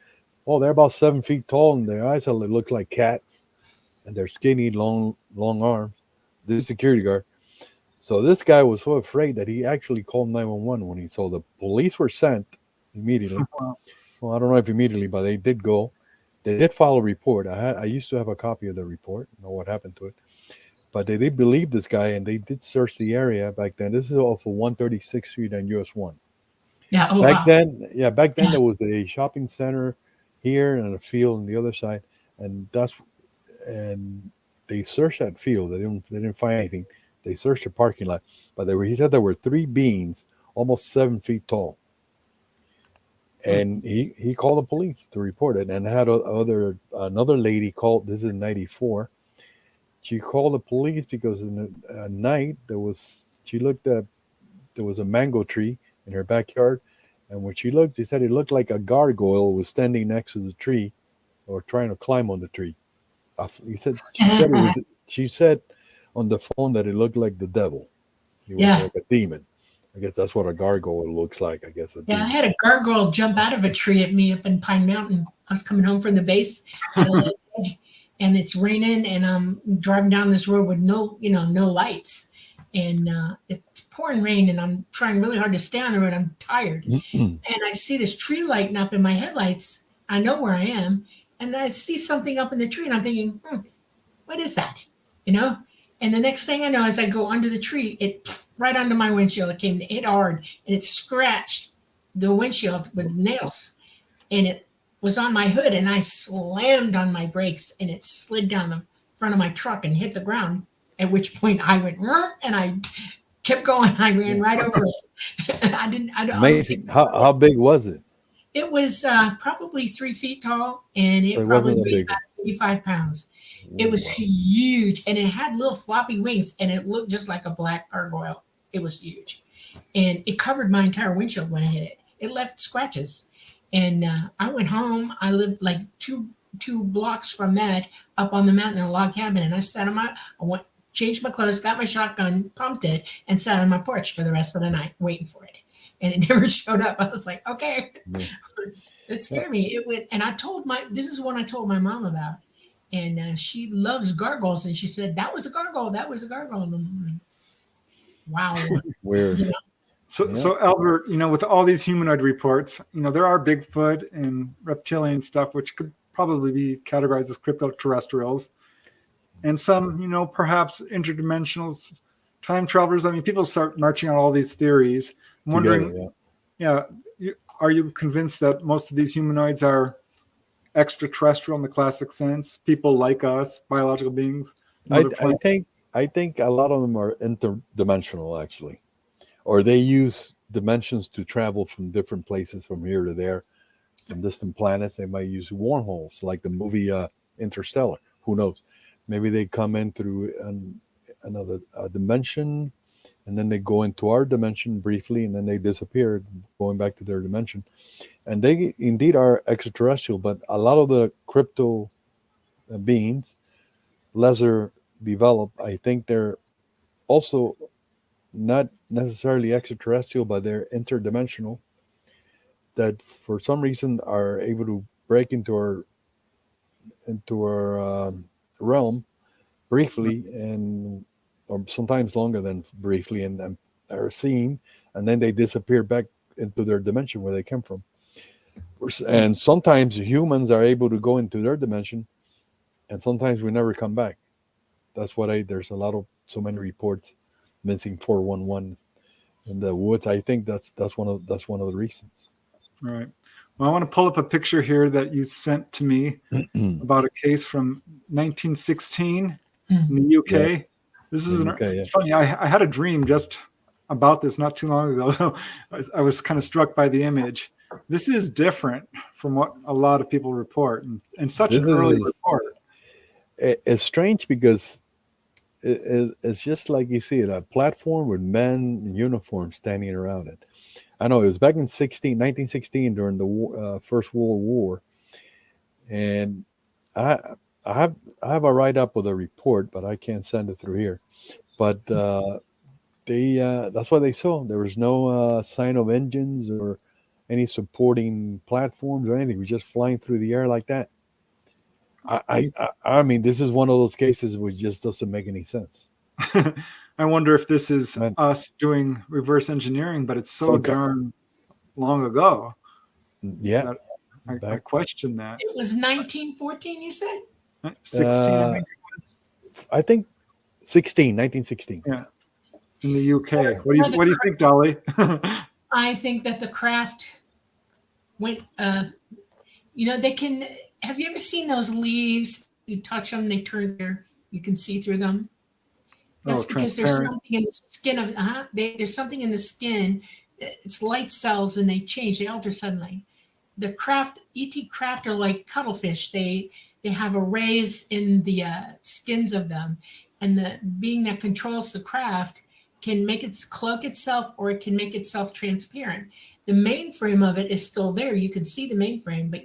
Oh, they're about 7 feet tall, and their eyes look like cats, and they're skinny, long arms. This is security guard. So this guy was so afraid that he actually called 911 when he saw the police were sent immediately. Well, I don't know if immediately, but they did go. They did file a report. I used to have a copy of the report. I know what happened to it. But they did believe this guy, and they did search the area back then. This is off of 136th Street and US 1. Yeah. Oh, back wow. then there was a shopping center here and a field on the other side, and they searched that field. They didn't find anything. They searched the parking lot, but he said there were 3 beings almost 7 feet tall. And he called the police to report it, and had another lady called. This is in 94. She called the police because in the night there was a mango tree in her backyard, and when she looked, she said it looked like a gargoyle was standing next to the tree, or trying to climb on the tree. She said on the phone that it looked like the devil. It was like a demon. I guess that's what a gargoyle looks like. I guess. I had a gargoyle jump out of a tree at me up in Pine Mountain. I was coming home from the base, and it's raining, and I'm driving down this road with no lights, and it's pouring rain, and I'm trying really hard to stay on the road. I'm tired, and I see this tree lighting up in my headlights. I know where I am, and I see something up in the tree, and I'm thinking, what is that? And the next thing I know, as I go under the tree, it right under my windshield. It came to hit hard, and it scratched the windshield with nails, and it was on my hood, and I slammed on my brakes, and it slid down the front of my truck and hit the ground. At which point I went, and I kept going. I ran right over it. Amazing. How big was it? It was probably 3 feet tall, and it probably weighed about 85 pounds. It was huge, and it had little floppy wings, and it looked just like a black gargoyle. It was huge, and it covered my entire windshield when I hit it. It left scratches, and I went home. I lived like two blocks from that, up on the mountain in a log cabin, and I sat on changed my clothes, got my shotgun, pumped it, and sat on my porch for the rest of the night waiting for it. And it never showed up. I was like, okay. It scared me. It went, and this is one I told my mom about. And she loves gargoyles, and she said, that was a gargoyle. That was a gargoyle. Wow. Weird. So Albert, with all these humanoid reports, there are Bigfoot and reptilian stuff, which could probably be categorized as cryptoterrestrials. And some, perhaps interdimensional time travelers. I mean, people start marching on all these theories. I'm wondering, are you convinced that most of these humanoids are extraterrestrial in the classic sense? People like us, biological beings? I think a lot of them are interdimensional, actually. Or they use dimensions to travel from different places, from here to there, from distant planets. They might use wormholes, like the movie Interstellar. Who knows? Maybe they come in through another dimension, and then they go into our dimension briefly, and then they disappear, going back to their dimension. And they indeed are extraterrestrial, but a lot of the crypto beings, lesser developed, I think they're also not necessarily extraterrestrial, but they're interdimensional, that for some reason are able to break into our realm briefly, and or sometimes longer than briefly, and are seen, and then they disappear back into their dimension where they came from. And sometimes humans are able to go into their dimension, and sometimes we never come back. That's what there's so many reports missing 411 in the woods. I think that's one of the reasons. Right. Well, I want to pull up a picture here that you sent to me about a case from 1916 in the UK. Yeah. This is It's funny. I had a dream just about this not too long ago. I was kind of struck by the image. This is different from what a lot of people report, and such an early report. It's strange because it's just like you see it, a platform with men in uniform standing around it. I know it was back in 1916 during the First World War, and I have a write up with a report, but I can't send it through here. But that's what they saw. There was no sign of engines or any supporting platforms or anything. It was just flying through the air like that. I mean, this is one of those cases which just doesn't make any sense. I wonder if this is us doing reverse engineering, but it's so darn long ago. Yeah. I question that. It was 1914, you said? 16, I think 1916. Yeah. In the UK. What do you think, Dolly? I think that the craft went, they can, have you ever seen those leaves? You touch them, they turn there, you can see through them. That's because there's something in the skin of, there's something in the skin. It's light cells and they change, they alter suddenly. The craft, ET craft are like cuttlefish. They have arrays in the skins of them. And the being that controls the craft can make it cloak itself, or it can make itself transparent. The mainframe of it is still there. You can see the mainframe, but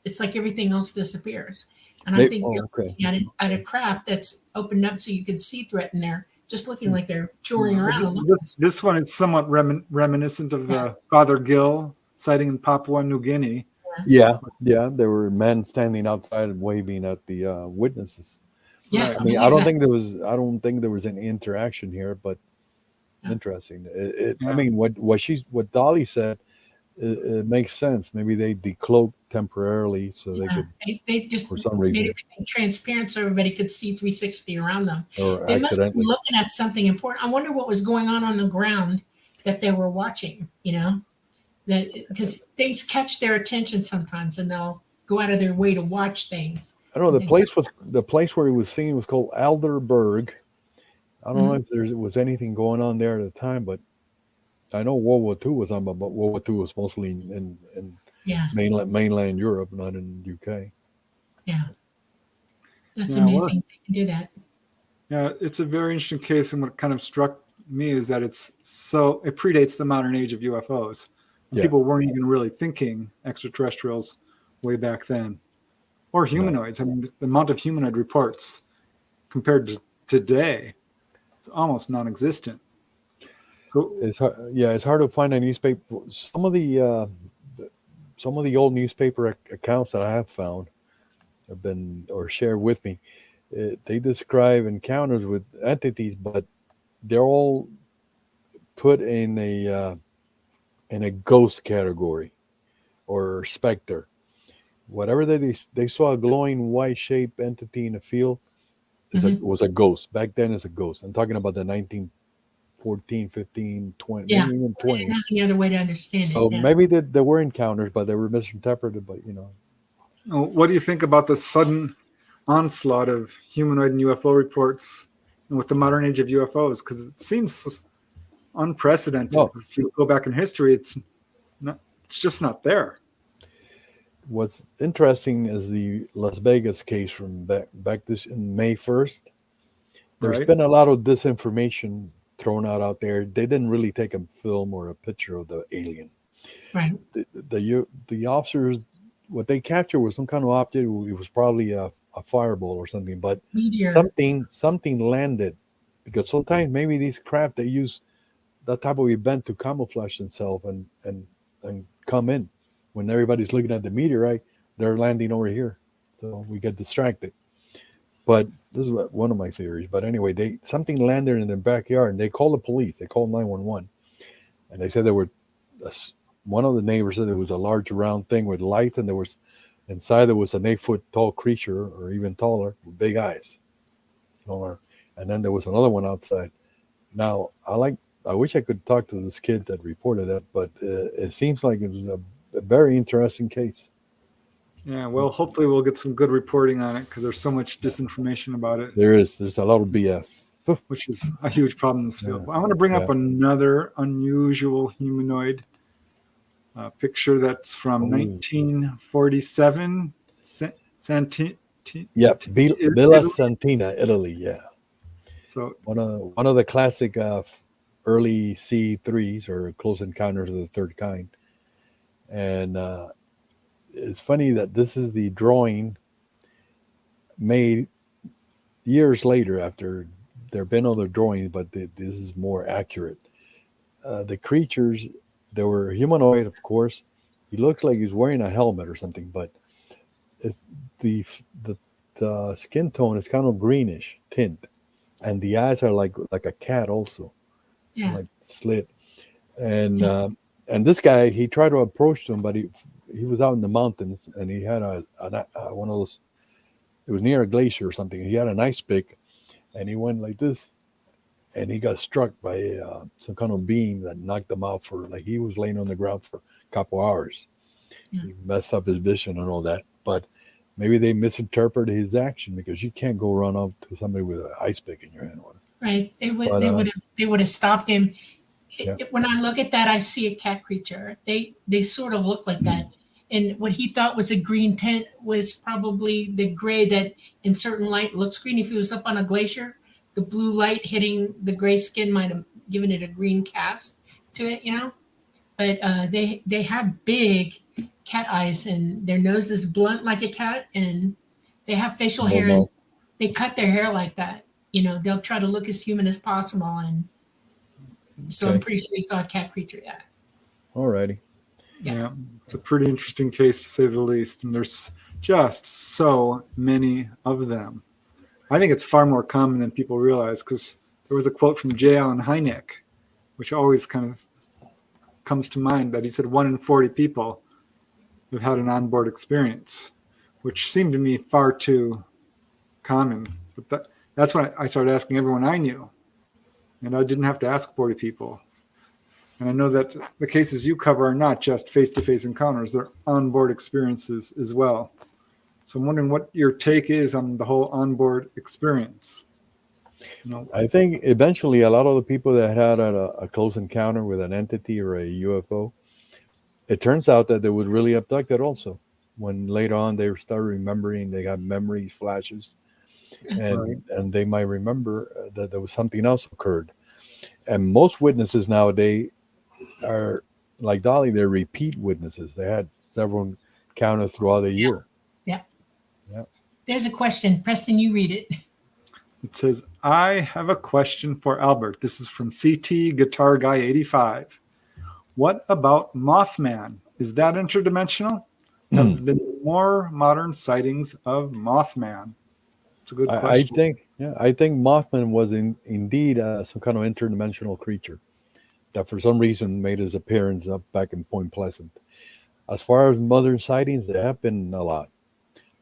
it's like everything else disappears. And I think you're looking at a craft that's opened up so you can see through it, and they're just looking like they're touring around. This one is somewhat reminiscent of the Father Gill sighting in Papua New Guinea. Yeah. There were men standing outside and waving at the witnesses. Yeah, I mean, I don't think there was any interaction here, but interesting. I mean, what Dolly said, it makes sense. Maybe they decloaked temporarily so they just for some reason made everything transparent so everybody could see 360 around them. Or they must have been looking at something important. I wonder what was going on the ground that they were watching. That because things catch their attention sometimes, and they'll go out of their way to watch things. I don't know. The place where he was seen was called Alderberg. I don't know if there was anything going on there at the time, but I know World War II was on, but World War II was mostly in mainland Europe, not in the UK. Yeah, that's amazing. They can do that. Yeah, it's a very interesting case, and what kind of struck me is that it predates the modern age of UFOs. Yeah. People weren't even really thinking extraterrestrials way back then, or humanoids. No. I mean, the amount of humanoid reports compared to today, it's almost non-existent. So it's hard to find a newspaper. Some of the old newspaper accounts that I have found have been or shared with me. They describe encounters with entities, but they're all put in a ghost category or specter. Whatever they saw a glowing white shaped entity in the field was a ghost. Back then, it's a ghost. I'm talking about the 1914, 15, 20, maybe even 20. Not any other way to understand it. So maybe there were encounters, but they were misinterpreted. But what do you think about the sudden onslaught of humanoid and UFO reports, and with the modern age of UFOs? Because it seems unprecedented. If you go back in history, it's just not there. What's interesting is the Las Vegas case from back this in May 1st. There's been a lot of disinformation thrown out there. They didn't really take a film or a picture of the alien. Right. The officers, what they captured was some kind of object. It was probably a fireball or something, but Meteor. something landed, because sometimes maybe these craft, they use that type of event to camouflage themselves and come in. When everybody's looking at the meteorite, they're landing over here, so we get distracted. But this is one of my theories. But anyway, something landed in their backyard, and they called the police. They called 911, and they said one of the neighbors said there was a large round thing with lights, and inside there was an 8-foot tall creature, or even taller, with big eyes. And then there was another one outside. Now, I wish I could talk to this kid that reported that, but it seems like it was a very interesting case. Yeah, well, hopefully we'll get some good reporting on it, because there's so much disinformation about it. There's a lot of BS. Which is a huge problem in this field. Yeah. I want to bring up another unusual humanoid picture that's from 1947. Villa Santina, Italy. Yeah. So one of the classic early C3s, or Close Encounters of the Third Kind. And it's funny that this is the drawing made years later, after there have been other drawings, but this is more accurate. The creatures, they were humanoid, of course. He looks like he's wearing a helmet or something, but it's the skin tone is kind of greenish tint, and the eyes are like a cat also, like slit. And this guy, he tried to approach them, but he was out in the mountains, and he had one of those. It was near a glacier or something. He had an ice pick, and he went like this, and he got struck by some kind of beam that knocked him out he was laying on the ground for a couple hours. Yeah. He messed up his vision and all that, but maybe they misinterpreted his action, because you can't go run up to somebody with an ice pick in your hand. Right. They would have stopped him. When I look at that, I see a cat creature. They sort of look like that. And what he thought was a green tint was probably the gray that in certain light looks green. If he was up on a glacier, the blue light hitting the gray skin might have given it a green cast to it, But they have big cat eyes, and their nose is blunt like a cat, and they have facial hair, and they cut their hair like that. They'll try to look as human as possible, and so I'm pretty sure you saw a cat creature. Yeah. Alrighty. Yeah, it's a pretty interesting case, to say the least, and there's just so many of them. I think it's far more common than people realize, because there was a quote from J. Allen Hynek, which always kind of comes to mind, that he said 1 in 40 people have had an onboard experience, which seemed to me far too common. But that's when I started asking everyone I knew, and I didn't have to ask 40 people. And I know that the cases you cover are not just face-to-face encounters, they're onboard experiences as well. So I'm wondering what your take is on the whole onboard experience. I think eventually a lot of the people that had a close encounter with an entity or a UFO, it turns out that they were really abducted also. When later on they started remembering, they got memories, flashes, and they might remember that there was something else occurred. And most witnesses nowadays are like Dolly, they're repeat witnesses. They had several encounters throughout the year. Yeah. There's a question. Preston, you read it. It says, I have a question for Albert. This is from CT Guitar Guy 85. What about Mothman? Is that interdimensional? Have there been more modern sightings of Mothman? It's a good question. I think Mothman was indeed some kind of interdimensional creature that for some reason made his appearance up back in Point Pleasant. As far as modern sightings, there have been a lot.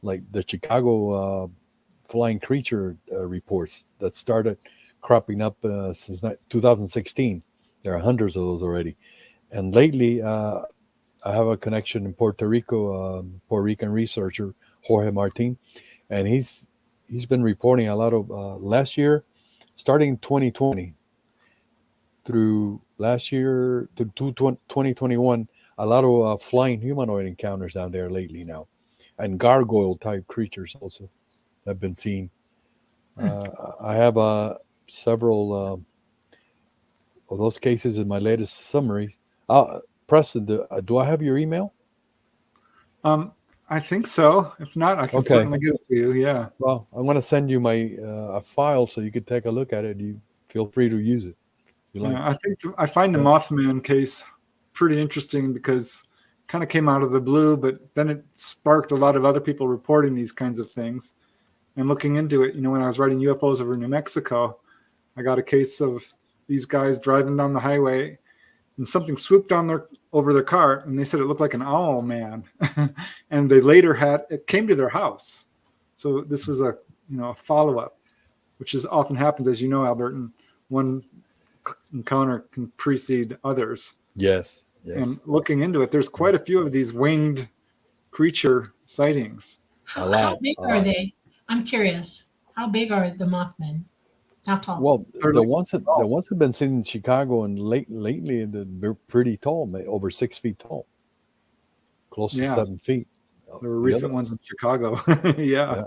Like the Chicago flying creature reports that started cropping up since 2016. There are hundreds of those already. And lately, I have a connection in Puerto Rico, Puerto Rican researcher, Jorge Martin, and he's been reporting a lot of last year, starting 2020 through last year to 2021, a lot of flying humanoid encounters down there lately now, and gargoyle type creatures also have been seen. I have several of those cases in my latest summary. Preston, do I have your email? I think so. If not, I can Okay. certainly give it to you. Yeah. Well, I'm going to send you my a file so you can take a look at it. You feel free to use it. You like? Yeah, I think I find the Yeah. Mothman case pretty interesting because it kind of came out of the blue, but then it sparked a lot of other people reporting these kinds of things. And looking into it, when I was writing UFOs over New Mexico, I got a case of these guys driving down the highway and something swooped over their car, and they said it looked like an owl man. And they later it came to their house. So this was a follow-up, which often happens, as you know, Albert, and one encounter can precede others. Yes. Yes. And looking into it, there's quite a few of these winged creature sightings. How big are they? I'm curious. How big are the Mothmen? How tall? Well, the ones have been seen in Chicago and lately they're pretty tall, over 6 feet tall, close to 7 feet. There were recent ones in Chicago. Yeah.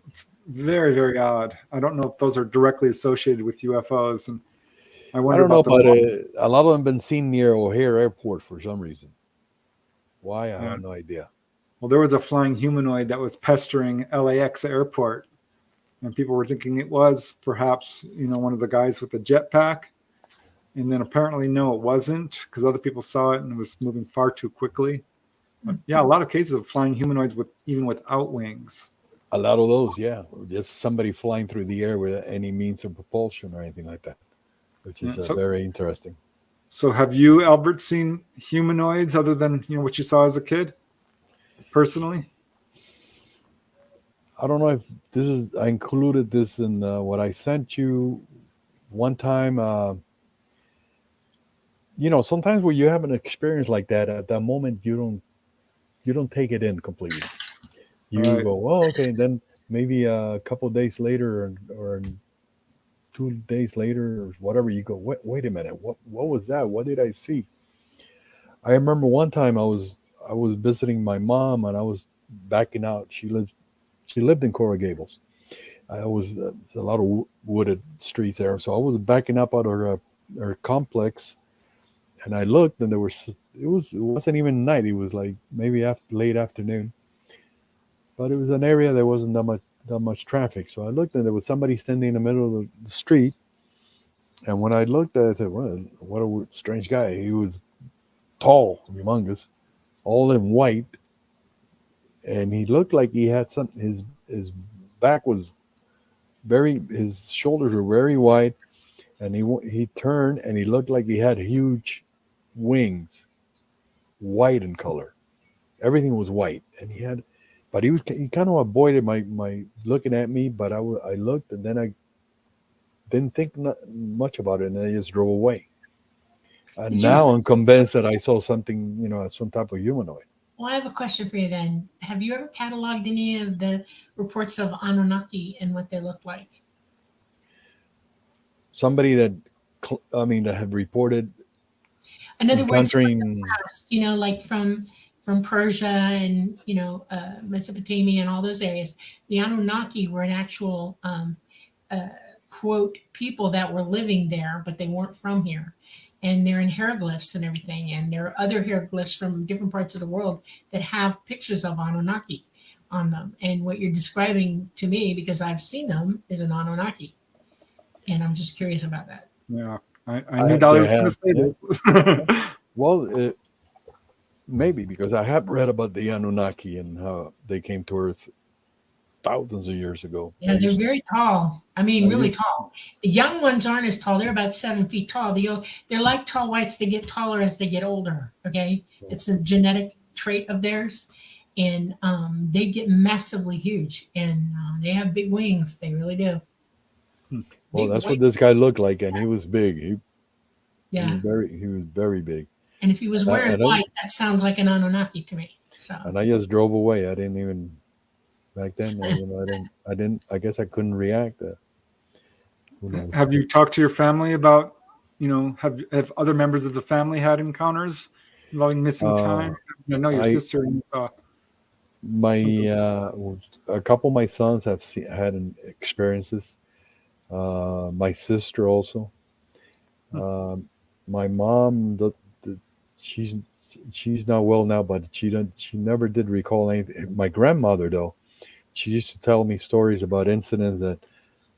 It's very, very odd. I don't know if those are directly associated with UFOs, and I don't know, but a lot of them have been seen near O'Hare Airport for some reason. Why? I have no idea. Well, there was a flying humanoid that was pestering LAX airport, and people were thinking it was perhaps, one of the guys with the jetpack. And then apparently, no, it wasn't, because other people saw it and it was moving far too quickly. But yeah, a lot of cases of flying humanoids even without wings. A lot of those, yeah. Just somebody flying through the air without any means of propulsion or anything like that, which is very interesting. So have you, Albert, seen humanoids other than, what you saw as a kid, personally? I don't know if I included this in what I sent you one time. Sometimes when you have an experience like that, at that moment, you don't take it in completely. You go, oh, okay. And then maybe a couple of days later or 2 days later or whatever, you go, wait a minute. What was that? What did I see? I remember one time I was visiting my mom and I was backing out. She lived in Coral Gables. It's a lot of wooded streets there. So I was backing up out of her complex, and I looked, and it wasn't even night. It was like maybe late afternoon, but it was an area there wasn't that much traffic. So I looked, and there was somebody standing in the middle of the street. And when I looked at it, I said, well, what a strange guy. He was tall, humongous, all in white. And he looked like he had his back was his shoulders were very wide. And he turned and he looked like he had huge wings, white in color. Everything was white. And but he kind of avoided my looking at me, but I looked and then I didn't think much about it, and I just drove away. And now I'm convinced that I saw something, some type of humanoid. Well, I have a question for you then. Have you ever cataloged any of the reports of Anunnaki and what they look like? Somebody that have reported. In other words, from past, like from Persia and Mesopotamia and all those areas, the Anunnaki were an actual quote people that were living there, but they weren't from here. And they're in hieroglyphs and everything. And there are other hieroglyphs from different parts of the world that have pictures of Anunnaki on them. And what you're describing to me, because I've seen them, is an Anunnaki. And I'm just curious about that. Yeah, I knew Dolly was going to say this. Well, maybe because I have read about the Anunnaki and how they came to Earth thousands of years ago. Yeah, they're very tall. I mean, really tall. The young ones aren't as tall. They're about 7 feet tall. They're like tall whites. They get taller as they get older. Okay, it's a genetic trait of theirs, and they get massively huge, and they have big wings. They really do. Well, that's what this guy looked like, and he was big. He was very big. And if he was wearing white, that sounds like an Anunnaki to me. So. And I just drove away. I didn't even. Back then, I didn't. I guess I couldn't react. Have you talked to your family about, have other members of the family had encounters involving missing time? I know your sister. A couple of my sons have had experiences. My sister also. My mom, she's she's not well now, but she never did recall anything. My grandmother though, she used to tell me stories about incidents that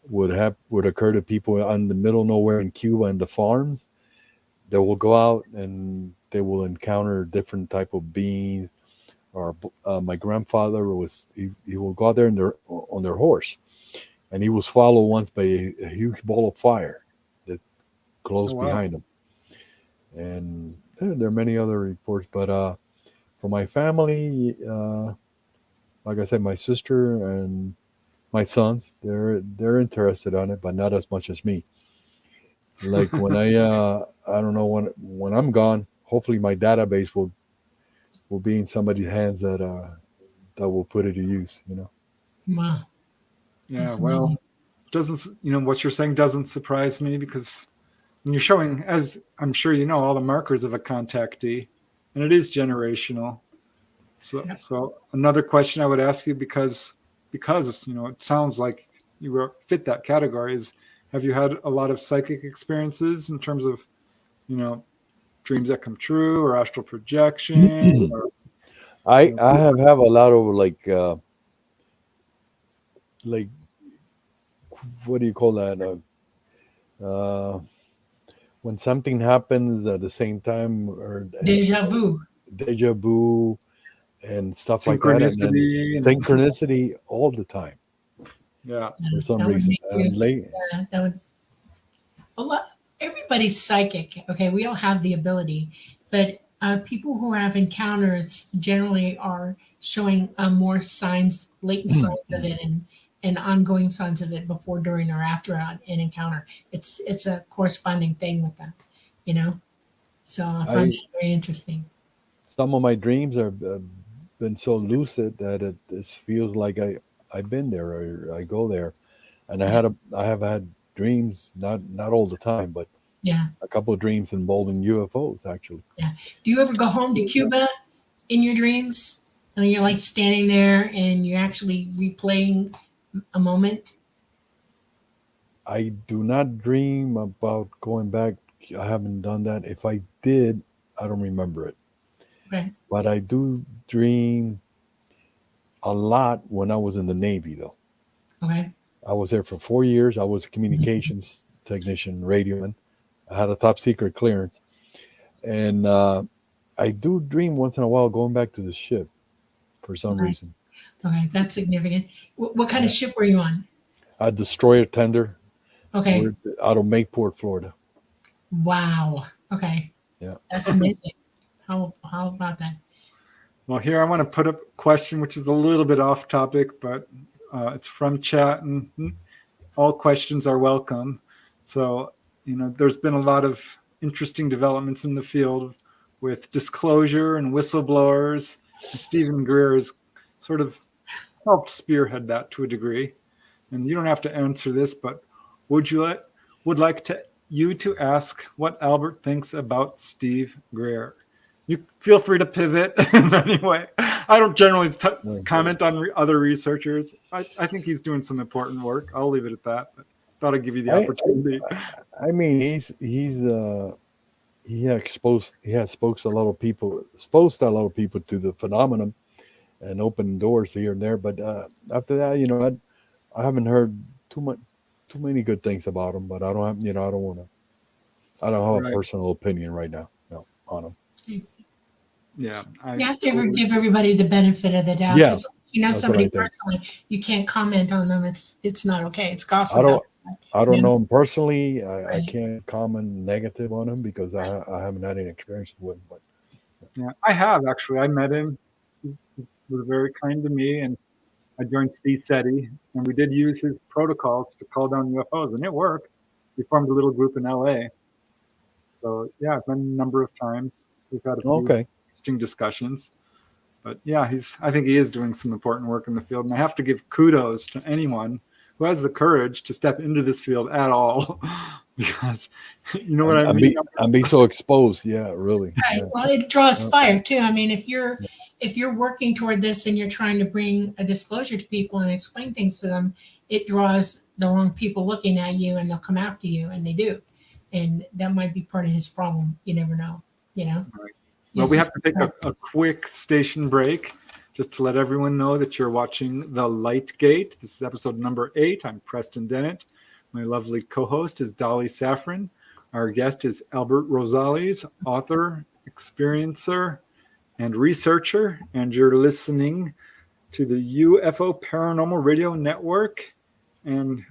would occur to people on the middle of nowhere in Cuba and the farms. They will go out and they will encounter different type of beings. Or my grandfather he will go out there on their horse, and he was followed once by a huge ball of fire that close Oh, wow. behind him. And there are many other reports, but for my family, like I said, my sister and my sons, they're interested on it, but not as much as me. Like when I don't know when I'm gone, hopefully my database will be in somebody's hands that will put it to use. Wow. Yeah, That's well, amazing. doesn't what you're saying doesn't surprise me, because when you're showing, as I'm sure you know, all the markers of a contactee, and it is generational. So another question I would ask you, because it sounds like fit that category, is have you had a lot of psychic experiences in terms of you know dreams that come true or astral projection or I have a lot of like what do you call that? Uh, when something happens at the same time, or Deja vu. deja vu and stuff like that, and then synchronicity and synchronicity all the time yeah. for some That would reason. make you. And late, That would a lot. Everybody's psychic. Okay, we all have the ability, but people who have encounters generally are showing more signs, latent signs of it, and ongoing signs of it before, during, or after an encounter. It's a corresponding thing with that, you know. So I find I that very interesting. some of my dreams are been so lucid that it feels like I've been there or I go there, and I have had dreams, not all the time, but Yeah, a couple of dreams involving UFOs actually. yeah. Do you ever go home to Cuba in your dreams? And you're like standing there and you're actually replaying a moment. I do not dream about going back. I haven't done that. If I did, I don't remember it. Okay. But I do dream a lot when I was in the Navy, though. Okay. I was there for 4 years. I was a communications technician, radioman. I had a top secret clearance. And I do dream once in a while going back to the ship for some Okay. reason. Okay. That's significant. What kind of Yeah. ship were you on? A destroyer tender. Okay. We're out of Mayport, Florida. Wow. Okay. Yeah. That's amazing. How about that? Well, here I want to put up a question which is a little bit off topic, but it's from chat, and all questions are welcome. So, there's been a lot of interesting developments in the field with disclosure and whistleblowers, and Stephen Greer has sort of helped spearhead that to a degree. And you don't have to answer this, but would like you to ask what Albert thinks about Steve Greer? You feel free to pivot in any way. I don't generally comment on other researchers. I think he's doing some important work. I'll leave it at that. But thought I'd give you the I opportunity. I mean he has exposed a lot of people to the phenomenon and opened doors here and there. But after that, I haven't heard too many good things about him. But I don't have, I don't have a Right. personal opinion right now, no, on him. Yeah. You have to give everybody the benefit of the doubt. Yeah, Because you know that's what somebody I think. personally, you can't comment on them. It's not okay. It's I gossip. don't You know? know him personally. I Right. can't comment negative on him because I haven't had any experience with him. But Yeah, I have actually. I met him. He was very kind to me, and I joined CSETI, and we did use his protocols to call down UFOs, and it worked. We formed a little group in LA. So yeah, I've been a number of times. We've had a few okay, interesting discussions. But yeah, I think he is doing some important work in the field, and I have to give kudos to anyone who has the courage to step into this field at all, because you know what I mean. I'm be so exposed. Yeah, really. Right. Yeah. Well, it draws Yeah. fire too. I mean, if you're working toward this and you're trying to bring a disclosure to people and explain things to them, it draws the wrong people looking at you, and they'll come after you, and they do. and that might be part of his problem. You never know. Right. Well, we have to take a quick station break just to let everyone know that you're watching The Light Gate. This is episode number 8. I'm Preston Dennett. My lovely co-host is Dolly Safran. Our guest is Albert Rosales, author, experiencer, and researcher. And you're listening to the UFO Paranormal Radio Network and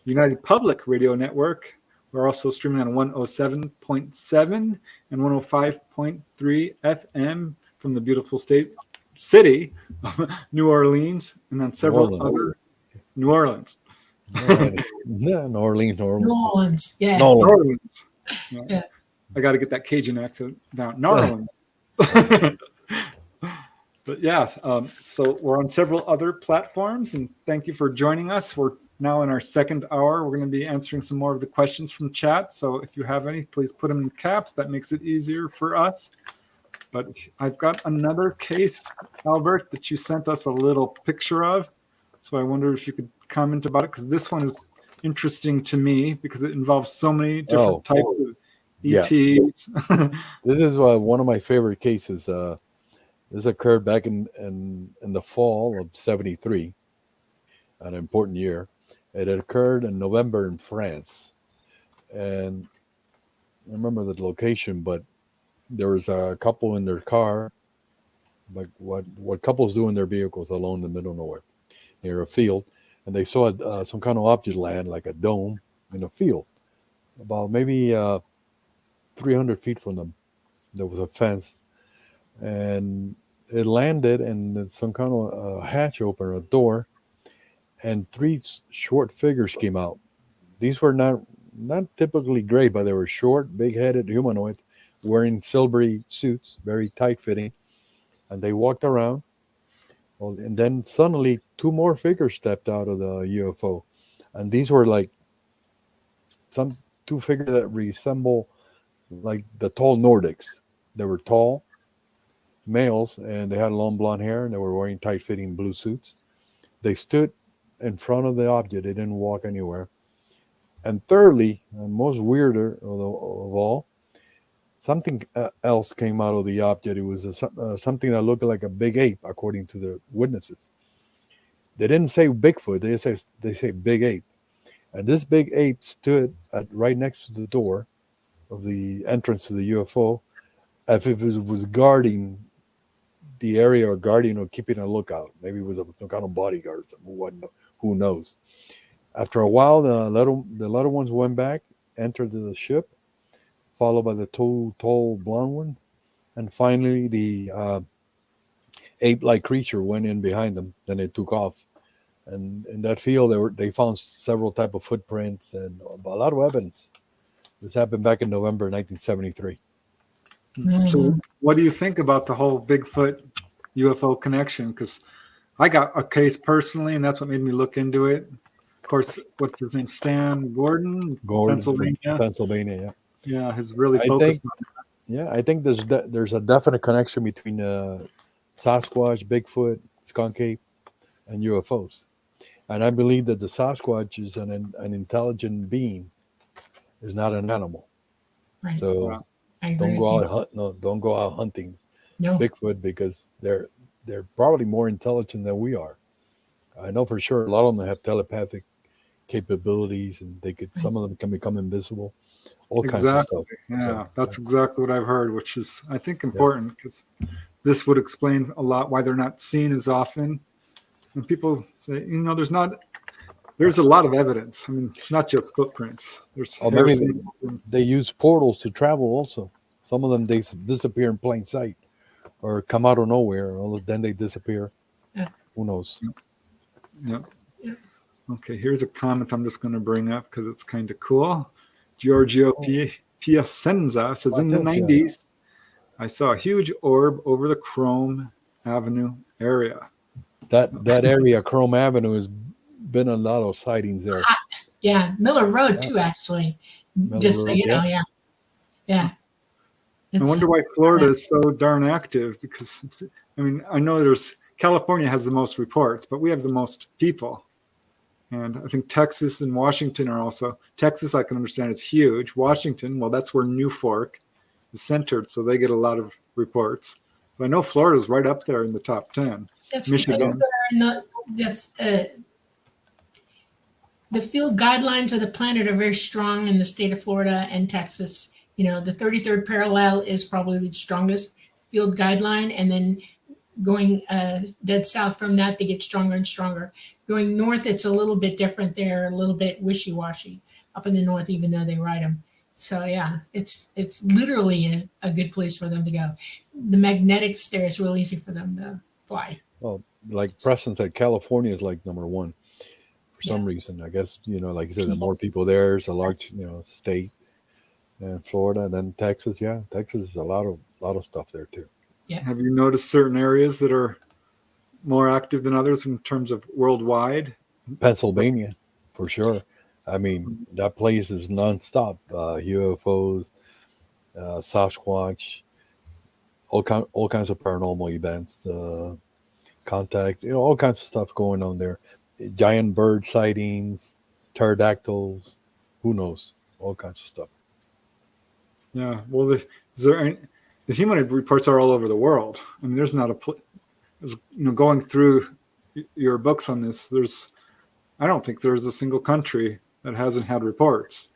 United Public Radio Network. We're also streaming on 107.7 and 105.3 FM from the beautiful city of New Orleans, and on several other New Orleans. Yeah, New Orleans. New Orleans, yeah. New Orleans. Yeah. I got to get that Cajun accent down. New Orleans. But yeah, so we're on several other platforms, and thank you for joining us. We're now in our second hour. We're going to be answering some more of the questions from chat. So if you have any, please put them in caps. That makes it easier for us. But I've got another case, Albert, that you sent us a little picture of. So I wonder if you could comment about it, because this one is interesting to me because it involves so many different types of ETs. Yeah. This is one of my favorite cases. This occurred back in the fall of '73, an important year. It had occurred in November in France. And I remember the location, but there was a couple in their car, like what couples do in their vehicles alone in the middle of nowhere, near a field. And they saw some kind of object land, like a dome, in a field. About maybe 300 feet from them, there was a fence. And it landed, and some kind of a hatch opened, a door, and 3 short figures came out. These were not typically gray, but they were short, big-headed humanoids wearing silvery suits, very tight-fitting, and they walked around. Well, and then suddenly 2 more figures stepped out of the UFO, and these were like some 2 figures that resemble like the tall Nordics. They were tall males, and they had long blonde hair, and they were wearing tight-fitting blue suits. They stood in front of the object. They didn't walk anywhere. And thirdly, and most weirder of all, something else came out of the object. It was something that looked like a big ape, according to the witnesses. They didn't say Bigfoot. They say big ape. And this big ape stood right next to the door of the entrance to the UFO, as if it was guarding the area, or guarding or keeping a lookout. Maybe it was some kind of bodyguard or something. Who knows? After a while, the little ones went back, entered the ship, followed by the 2 tall blonde ones, and finally the ape-like creature went in behind them. Then it took off, and in that field they found several type of footprints and a lot of evidence. This happened back in November 1973. Mm-hmm. So what do you think about the whole Bigfoot UFO connection? Because I got a case personally, and that's what made me look into it. Of course, what's his name? Stan Gordon, Pennsylvania. Pennsylvania, yeah. Yeah, he's really focused on that. Yeah, I think there's a definite connection between Sasquatch, Bigfoot, skunk ape, and UFOs. And I believe that the Sasquatch is an intelligent being, is not an animal. Right. So Wow. don't go out hunting Bigfoot, because they're probably more intelligent than we are. I know for sure a lot of them have telepathic capabilities, and some of them can become invisible. All kinds of stuff. Yeah, that's exactly what I've heard, which is, I think, important, because this would explain a lot why they're not seen as often. And people say, there's a lot of evidence. I mean, it's not just footprints. There's maybe they use portals to travel also. Some of them, they disappear in plain sight, or come out of nowhere, or then they disappear. Yeah. Who knows? Yeah. Okay, here's a comment I'm just going to bring up because it's kind of cool. Giorgio Piacenza says, in the 90s, I saw a huge orb over the Chrome Avenue area. That area, Chrome Avenue, has been a lot of sightings there. Yeah, Miller Road too, actually. Just so you know, yeah. I wonder why Florida is so darn active, because I know California has the most reports, but we have the most people. And I think Texas and Washington are also, Texas, I can understand it's huge. Washington, well, that's where New Fork is centered, so they get a lot of reports. But I know Florida's right up there in the top 10. That's because Michigan. they're the field guidelines of the planet are very strong in the state of Florida and Texas. You know, the 33rd parallel is probably the strongest field guideline, and then going dead south from that, they get stronger and stronger. Going north, it's a little bit different. They're a little bit wishy-washy up in the north, even though they write them. So yeah, it's literally a good place for them to go. The magnetics there is real easy for them to fly. Well, like Preston said, California is like number one for some reason. I guess, like you said, the more people there, it's a large, state. And Florida, and then Texas. Yeah, Texas is a lot of stuff there too. Yeah. Have you noticed certain areas that are more active than others in terms of worldwide? Pennsylvania, for sure. I mean, that place is nonstop. UFOs, Sasquatch, all kinds of paranormal events, contact, all kinds of stuff going on there. Giant bird sightings, pterodactyls, who knows, all kinds of stuff. Yeah. Well, the human reports are all over the world. I mean, there's not going through your books on this, I don't think there's a single country that hasn't had reports.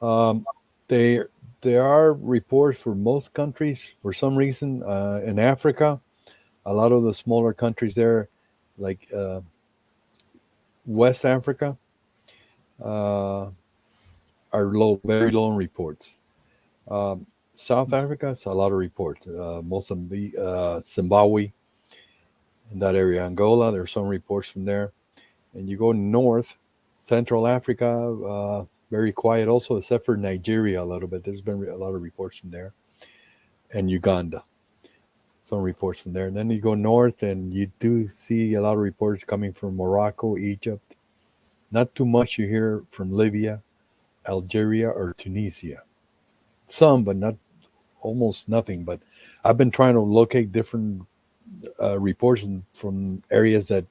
There are reports for most countries. For some reason, in Africa, a lot of the smaller countries there, like West Africa, are very low in reports. South Africa, it's a lot of reports. Mozambique, Zimbabwe, in that area, Angola, there's some reports from there. And you go north, Central Africa, very quiet also, except for Nigeria a little bit. There's been a lot of reports from there. And Uganda, some reports from there. And then you go north, and you do see a lot of reports coming from Morocco, Egypt. Not too much you hear from Libya, Algeria, or Tunisia. Some, but not almost nothing. But I've been trying to locate different reports from areas that,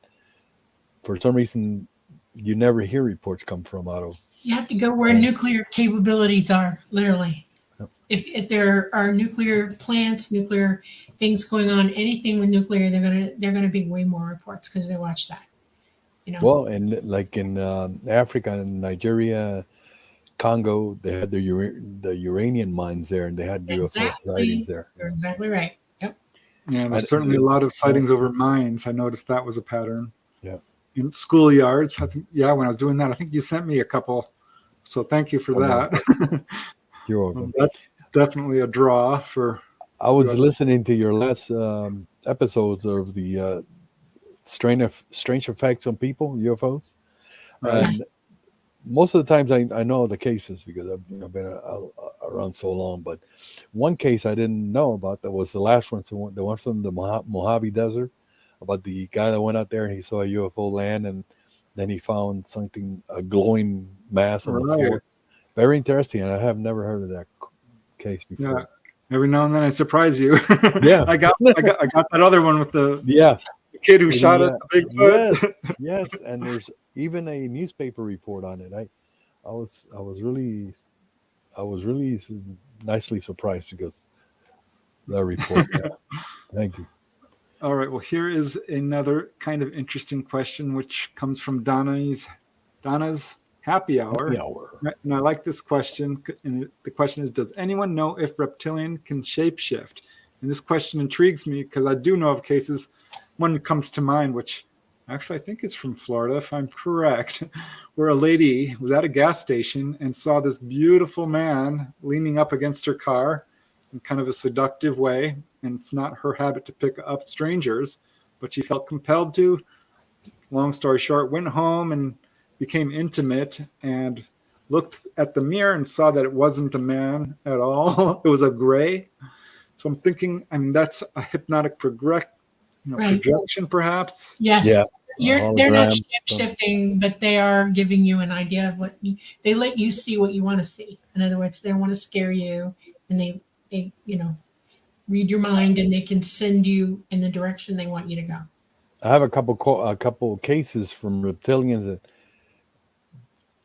for some reason, you never hear reports come from out of. You have to go where nuclear capabilities are, literally. Yep. If there are nuclear plants, nuclear things going on, anything with nuclear, they're gonna be way more reports because they watch that. Well, and like in Africa and Nigeria, Congo, they had the uranium mines there, and they had UFO sightings there. You're exactly right. Yep. Yeah, there's certainly a lot of sightings over mines. I noticed that was a pattern. Yeah. In schoolyards, I think. Yeah, when I was doing that, I think you sent me a couple. So thank you for that. You're welcome. That's definitely a draw for. I was listening to your last episodes of the strange effects on people, UFOs, and most of the times I know the cases because I've been around so long. But one case I didn't know about, that was the last one, the one from the Mojave Desert, about the guy that went out there and he saw a UFO land, and then he found something, a glowing mass on the floor. Very interesting, and I have never heard of that case before. Yeah. Every now and then I surprise you. Yeah, I got that other one with the kid who shot at the Bigfoot. Yes, and there's even a newspaper report on it. I was really nicely surprised because that report. Thank you. All right. Well, here is another kind of interesting question, which comes from Donna's Happy Hour. And I like this question. And the question is, does anyone know if reptilian can shapeshift? And this question intrigues me because I do know of cases. One comes to mind, which actually I think is from Florida, if I'm correct, where a lady was at a gas station and saw this beautiful man leaning up against her car in kind of a seductive way. And it's not her habit to pick up strangers, but she felt compelled to. Long story short, went home and became intimate and looked at the mirror and saw that it wasn't a man at all. It was a gray. So I'm thinking, that's a hypnotic projection, perhaps. Yes. Yeah. They're not shifting, but they are giving you an idea of they let you see what you want to see. In other words, they want to scare you, and they read your mind, and they can send you in the direction they want you to go. I have a couple cases from reptilians that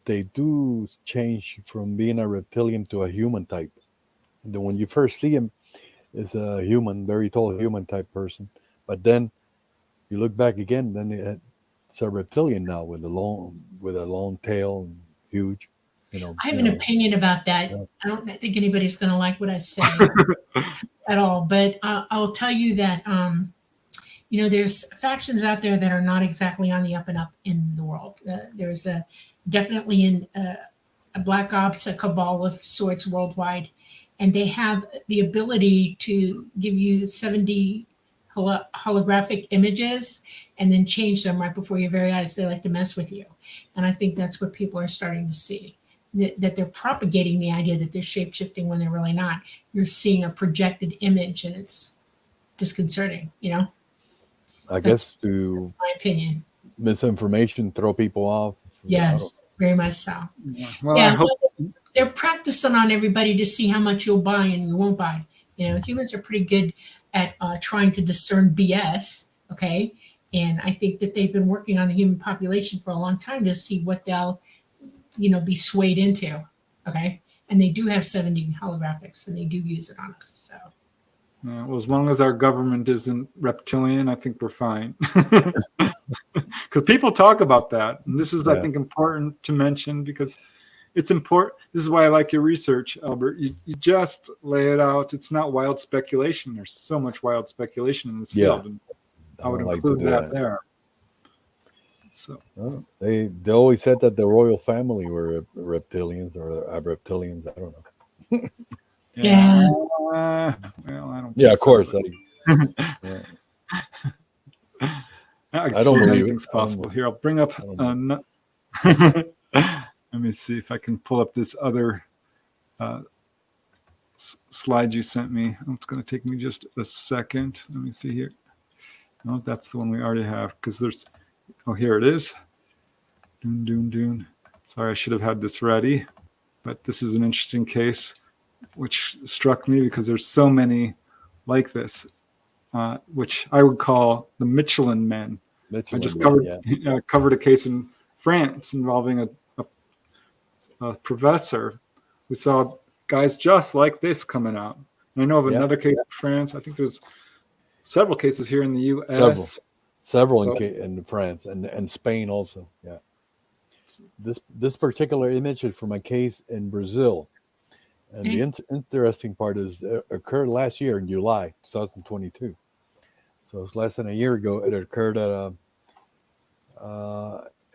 they do change from being a reptilian to a human type. And then when you first see him, it's a human, very tall human type person. But then you look back again, then it's a reptilian now with a long tail and huge. I have an opinion about that. Yeah. I don't think anybody's going to like what I say at all, but I'll tell you that there's factions out there that are not exactly on the up and up in the world. There's definitely a black ops, a cabal of sorts worldwide, and they have the ability to give you 70 holographic images and then change them right before your very eyes. They like to mess with you, and I think that's what people are starting to see. That they're propagating the idea that they're shape-shifting when they're really not. You're seeing a projected image, and it's disconcerting. I guess to That's my opinion. misinformation, throw people off. Yes, very much so. Well, I hope. They're practicing on everybody to see how much you'll buy and you won't buy. Humans are pretty good at trying to discern BS. Okay, and I think that they've been working on the human population for a long time to see what they'll, be swayed into. Okay, and they do have 70 holographics, and they do use it on us. So. Well, as long as our government isn't reptilian, I think we're fine. Because people talk about that. And this is, I think, important to mention because it's important. This is why I like your research, Albert. You just lay it out. It's not wild speculation. There's so much wild speculation in this field. And I would include that there. So they always said that the royal family were reptilians or reptilians. I don't know. Yeah. Well, I don't. Yeah, of course. I don't suppose believe anything's it. possible. Here, I'll bring up. Let me see if I can pull up this other slide you sent me. It's going to take me just a second. Let me see here. No, that's the one we already have because there's. Oh, here it is. Doon. Sorry, I should have had this ready, but this is an interesting case, which struck me because there's so many like this, which I would call the Michelin men. I just covered a case in France involving a professor who saw guys just like this coming out. And I know of another case in France. I think there's several cases here in the U.S. Several in France and Spain also. Yeah. This particular image is from a case in Brazil. And the interesting part is it occurred last year in July 2022. So it's less than a year ago. It occurred at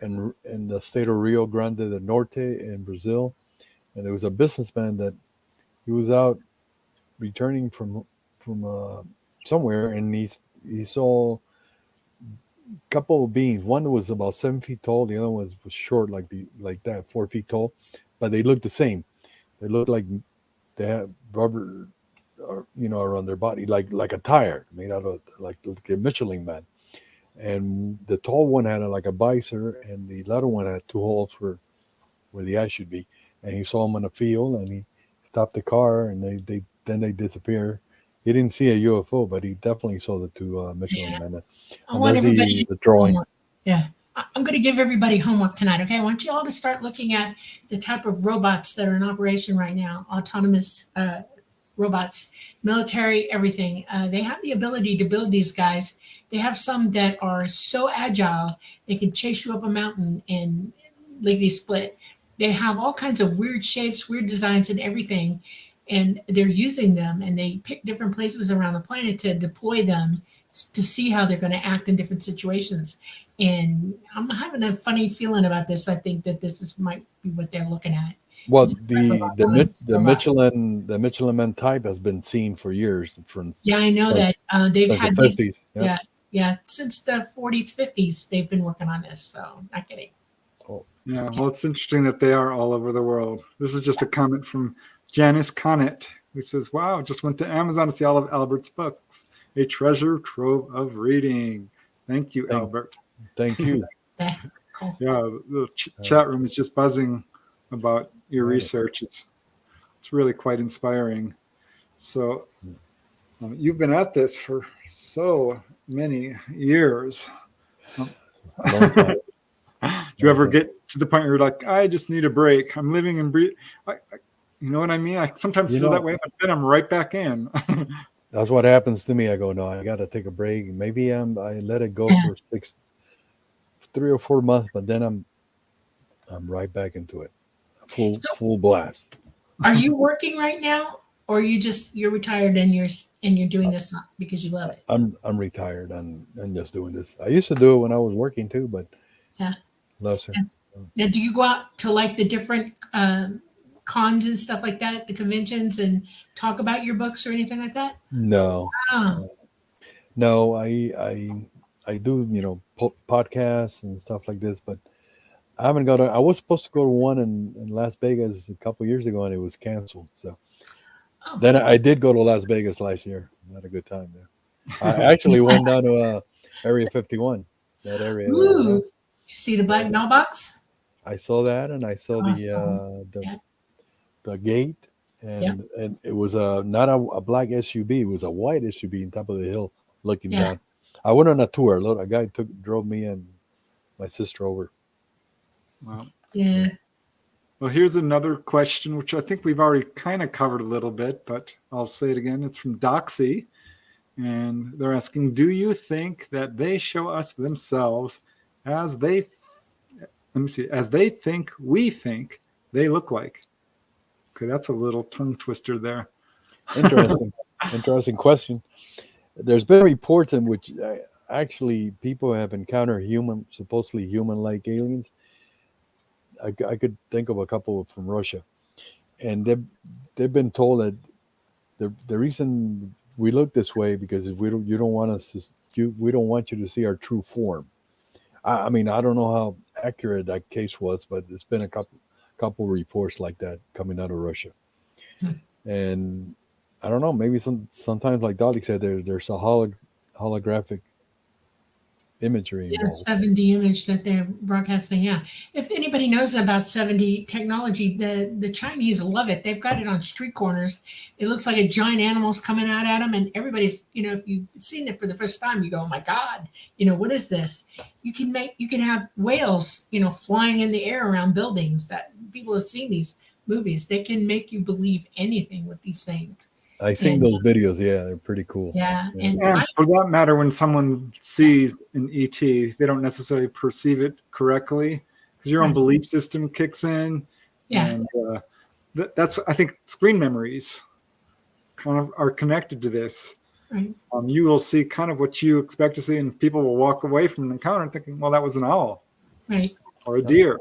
in the state of Rio Grande do Norte in Brazil. And there was a businessman that he was out returning from somewhere, and he saw a couple of beings. One was about 7 feet tall. The other one was short, like that, 4 feet tall. But they looked the same. They looked like they had rubber, around their body, like a tire made out of like a Michelin man. And the tall one had like a visor, and the little one had 2 holes for where the eye should be. And he saw them in a field, and he stopped the car, and they disappear. He didn't see a UFO, but he definitely saw the 2 Michelin men. I want everybody the drawing. Yeah. I'm going to give everybody homework tonight, okay? I want you all to start looking at the type of robots that are in operation right now, autonomous robots, military, everything. They have the ability to build these guys. They have some that are so agile, they can chase you up a mountain and lickety split. They have all kinds of weird shapes, weird designs and everything. And they're using them, and they pick different places around the planet to deploy them to see how they're going to act in different situations. And I'm having a funny feeling about this. I think that might be what they're looking at. Well, the Michelin man type has been seen for years. I know that they've had the 50s. Yeah, since the 40s, 50s, they've been working on this. So, not kidding. Oh. Yeah, well, it's interesting that they are all over the world. This is just a comment from Janice Connett, who says, "Wow, just went to Amazon to see all of Albert's books. A treasure trove of reading. Thank you, Albert." Thank you. Cool. Yeah, the chat room is just buzzing about your research. It's really quite inspiring. So you've been at this for so many years. Um, Long time. Do you ever Okay. get to the point where you're like, I just need a break? I'm living and breathe. You know what I mean? I sometimes You feel that know, way, but then I'm right back in. that's what happens to me. I go, no, I got to take a break. Maybe I let it go Yeah. for 3 or 4 months, but then I'm right back into it, full So full blast. are you working right now, or you're retired and you're doing this because you love it? I'm retired and just doing this. I used to do it when I was working too, but Yeah. lesser. Now, do you go out to like the different cons and stuff like that, the conventions, and talk about your books or anything like that? No, Oh, no, no. I do podcasts and stuff like this, but I haven't got. I was supposed to go to one in Las Vegas a couple years ago, and it was canceled. So oh, then I did go to Las Vegas last year. Had a good time there. I actually went down to Area 51, that area over ooh! there. Did you see the Yeah, black mailbox? I saw that, and I saw Awesome. Yeah, the gate, yeah, and it was not a black SUV. It was a white SUV on top of the hill, looking yeah. down. I went on a tour. A guy drove me and my sister over. Wow. Yeah. Well, here's another question, which I think we've already kind of covered a little bit, but I'll say it again. It's from Doxy, and they're asking, do you think that they show us themselves as let me see, as they think we think they look like? Okay, that's a little tongue twister there. Interesting, interesting question. There's been reports in which actually people have encountered supposedly human-like aliens. I could think of a couple from Russia, and they've been told that the reason we look this way because you don't want us we don't want you to see our true form. I mean, I don't know how accurate that case was, but it's been a couple reports like that coming out of Russia. Hmm. And I don't know, maybe sometimes like Dolly said, there's a holographic imagery Yeah, involved. 7D image that they're broadcasting. Yeah. If anybody knows about 7D technology, the Chinese love it. They've got it on street corners. It looks like a giant animal's coming out at them, and everybody's, if you've seen it for the first time, you go, "Oh my God, what is this?" You can have whales, flying in the air around buildings. That people have seen these movies. They can make you believe anything with these things. I seen And those videos. Yeah, they're pretty cool. yeah, Yeah. and And for that matter, when someone yeah, sees an ET, they don't necessarily perceive it correctly because your own right, belief system kicks in. yeah, And that's, I think, screen memories kind of are connected to this. right, You will see kind of what you expect to see, and people will walk away from an encounter thinking, well, that was an owl right, or a deer.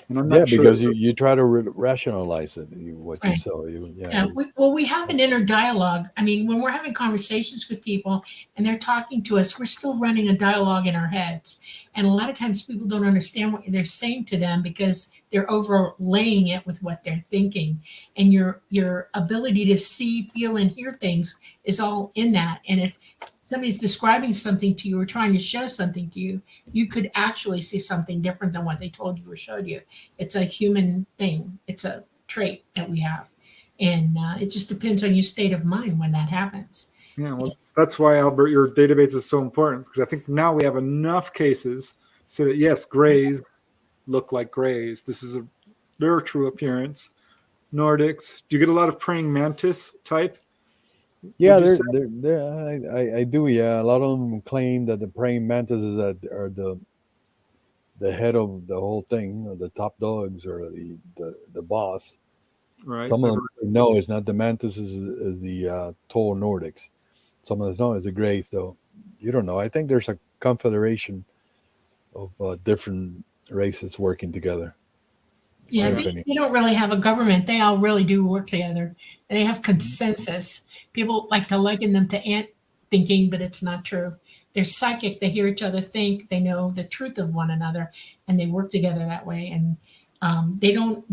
And I'm Yeah, not sure. because you try to rationalize it, what you right. saw. Yeah, we have an inner dialogue. I mean, when we're having conversations with people and they're talking to us, we're still running a dialogue in our heads. And a lot of times people don't understand what they're saying to them because they're overlaying it with what they're thinking. And your ability to see, feel, and hear things is all in that. And if somebody's describing something to you or trying to show something to you, you could actually see something different than what they told you or showed you. It's a human thing. It's a trait that we have, and it just depends on your state of mind when that happens. Yeah, well, that's why, Albert, your database is so important, because I think now we have enough cases to say that, yes, grays look like grays. This is their true appearance. Nordics. Do you get a lot of praying mantis type? Yeah, Would you say? I do. Yeah, a lot of them claim that the praying mantises are the head of the whole thing, or the top dogs, or the boss. Right. Some of them know it's not the mantises, is the tall Nordics. Some of them know it's the Greys, though. You don't know. I think there's a confederation of different races working together. In Yeah, my Yeah. opinion. they don't really have a government. They all really do work together. They have consensus. People like to liken them to ant thinking, but it's not true. They're psychic. They hear each other think. They know the truth of one another, and they work together that way. And they don't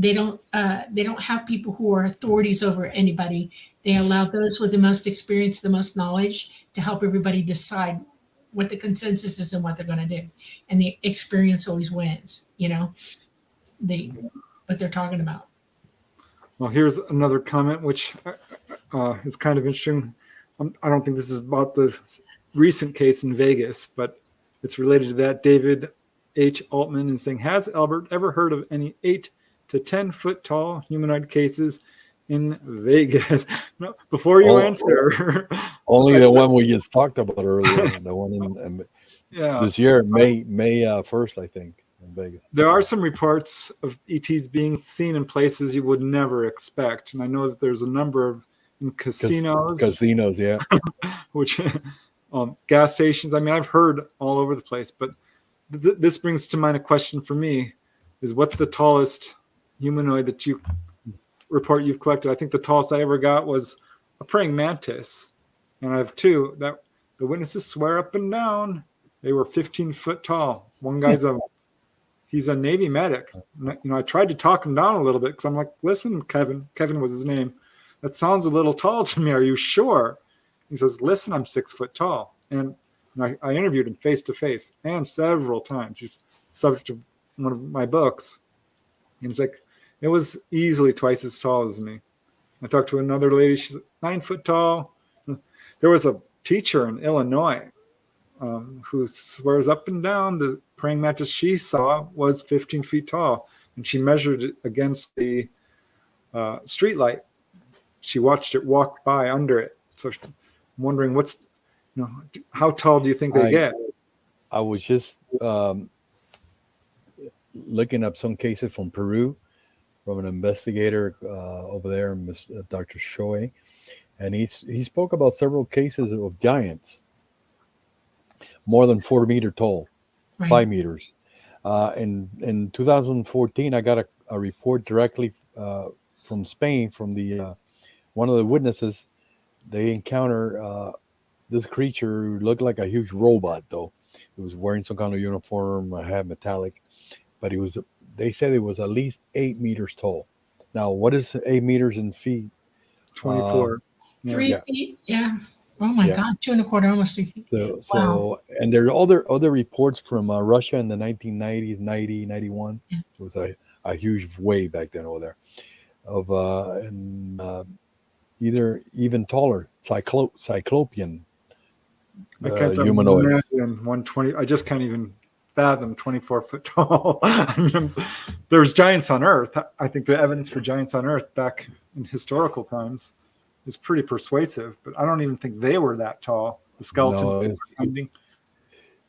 have people who are authorities over anybody. They allow those with the most experience, the most knowledge, to help everybody decide what the consensus is and what they're going to do. And the experience always wins. They what they're talking about. Well, here's another comment, which is kind of interesting. I don't think this is about the recent case in Vegas, but It's related to that. David H. Altman is saying, has Albert ever heard of any 8 to 10 foot tall humanoid cases in Vegas? No, before you answer. Only the one we just talked about earlier, the one in this year, May 1st, I think, in Vegas. There are some reports of ETs being seen in places you would never expect. And I know that there's a number of in casinos. Casinos, yeah. Which gas stations. I mean, I've heard all over the place, but this brings to mind a question for me is what's the tallest humanoid that you report you've collected? I think the tallest I ever got was a praying mantis. And I have 2 that the witnesses swear up and down they were 15 foot tall. One guy's he's a Navy medic. You know, I tried to talk him down a little bit because I'm like, listen, Kevin was his name. That sounds a little tall to me. Are you sure? He says, listen, I'm 6 foot tall. And I interviewed him face to face and several times. He's subject to one of my books. And he's like, it was easily twice as tall as me. I talked to another lady. She's 9 foot tall. There was a teacher in Illinois who swears up and down the praying mantis she saw was 15 feet tall. And she measured it against the street light. She watched it walk by under it. So I'm wondering how tall do you think they get? I was just looking up some cases from Peru from an investigator over there, Dr. Shoei, and he spoke about several cases of giants, more than 4 meters tall, right. 5 meters. In 2014, I got a report directly from Spain from the one of the witnesses. They encounter this creature who looked like a huge robot, though. He was wearing some kind of uniform, had metallic, but they said it was at least 8 meters tall. Now, what is 8 meters in feet? 24. 3 feet, yeah. Oh my God, 2 1/4, almost 3 feet. So, and there are other reports from Russia in the 1990s, 90, 91. Yeah. It was a huge wave back then over there of either even taller cyclopean humanoids. Imagine 120. I just can't even fathom 24 foot tall. There's giants on Earth. I think the evidence for giants on Earth back in historical times is pretty persuasive, but I don't even think they were that tall. The skeletons.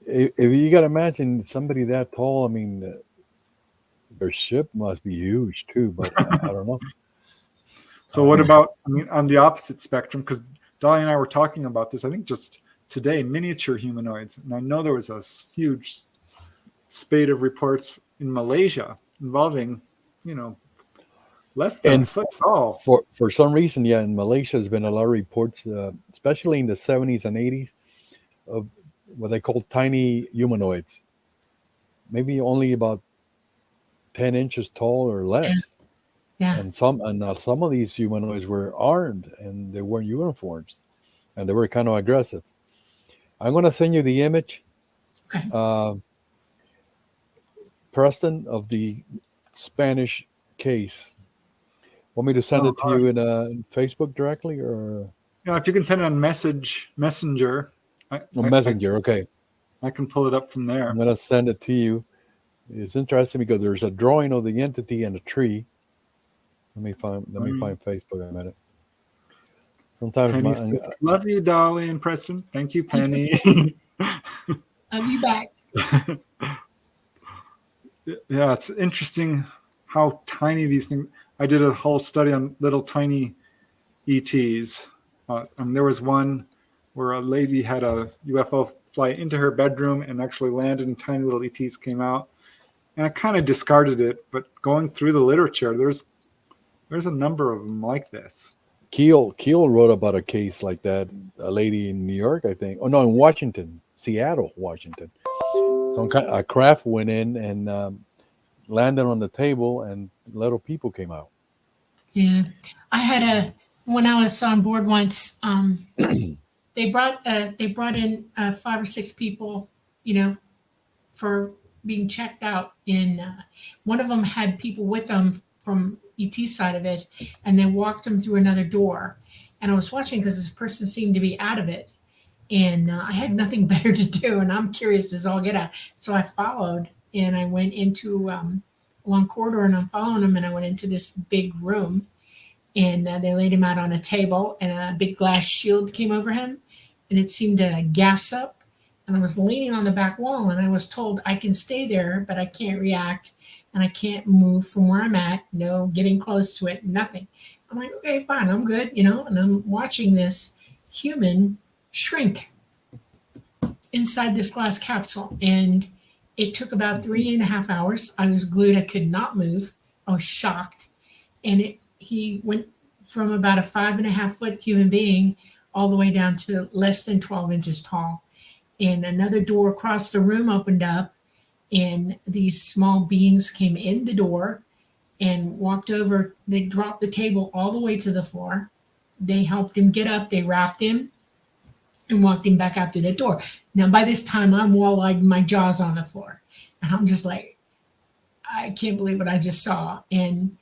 If you got to imagine somebody that tall, I mean, their ship must be huge too, but I don't know. So what about, on the opposite spectrum, because Dolly and I were talking about this, I think just today, miniature humanoids. And I know there was a huge spate of reports in Malaysia involving, less than a foot tall. For some reason, in Malaysia, there's been a lot of reports, especially in the 70s and 80s, of what they call tiny humanoids. Maybe only about 10 inches tall or less. Yeah. And some of these humanoids were armed and they wore uniforms and they were kind of aggressive. I'm going to send you the image, okay. Preston, of the Spanish case. Want me to send it to you in Facebook directly, or? Yeah, if you can send it on Messenger. Messenger, okay. I can pull it up from there. I'm going to send it to you. It's interesting because there's a drawing of the entity and a tree. Let me find Facebook in a minute. Sometimes love you, Dolly and Preston. Thank you, Penny. Love you back. Yeah, it's interesting how tiny these things. I did a whole study on little tiny ETs. There was one where a lady had a UFO fly into her bedroom and actually landed, and tiny little ETs came out. And I kind of discarded it, but going through the literature, there's a number of them like this. Keel wrote about a case like that. A lady in New York, I think. Oh no, in Washington, Seattle, Washington. A craft went in and landed on the table, and little people came out. Yeah, I had when I was on board once. They brought in 5 or 6 people, for being checked out. In one of them had people with them from ET side of it, and they walked them through another door. And I was watching because this person seemed to be out of it, And I had nothing better to do, and I'm curious as all get out. So I followed, and I went into a long corridor, and I'm following him, and I went into this big room, and they laid him out on a table, and a big glass shield came over him, and it seemed to gas up. And I was leaning on the back wall, and I was told I can stay there, but I can't react, and I can't move from where I'm at. No getting close to it, nothing. I'm like, okay, fine, I'm good, And I'm watching this human shrink inside this glass capsule. And it took about 3.5 hours. I was glued. I could not move. I was shocked. And he went from about a 5.5 foot human being all the way down to less than 12 inches tall. And another door across the room opened up, and these small beings came in the door and walked over. They dropped the table all the way to the floor. They helped him get up. They wrapped him and walked him back out through the door. Now, by this time, I'm wall-eyed, my jaw's on the floor. And I'm just like, I can't believe what I just saw. And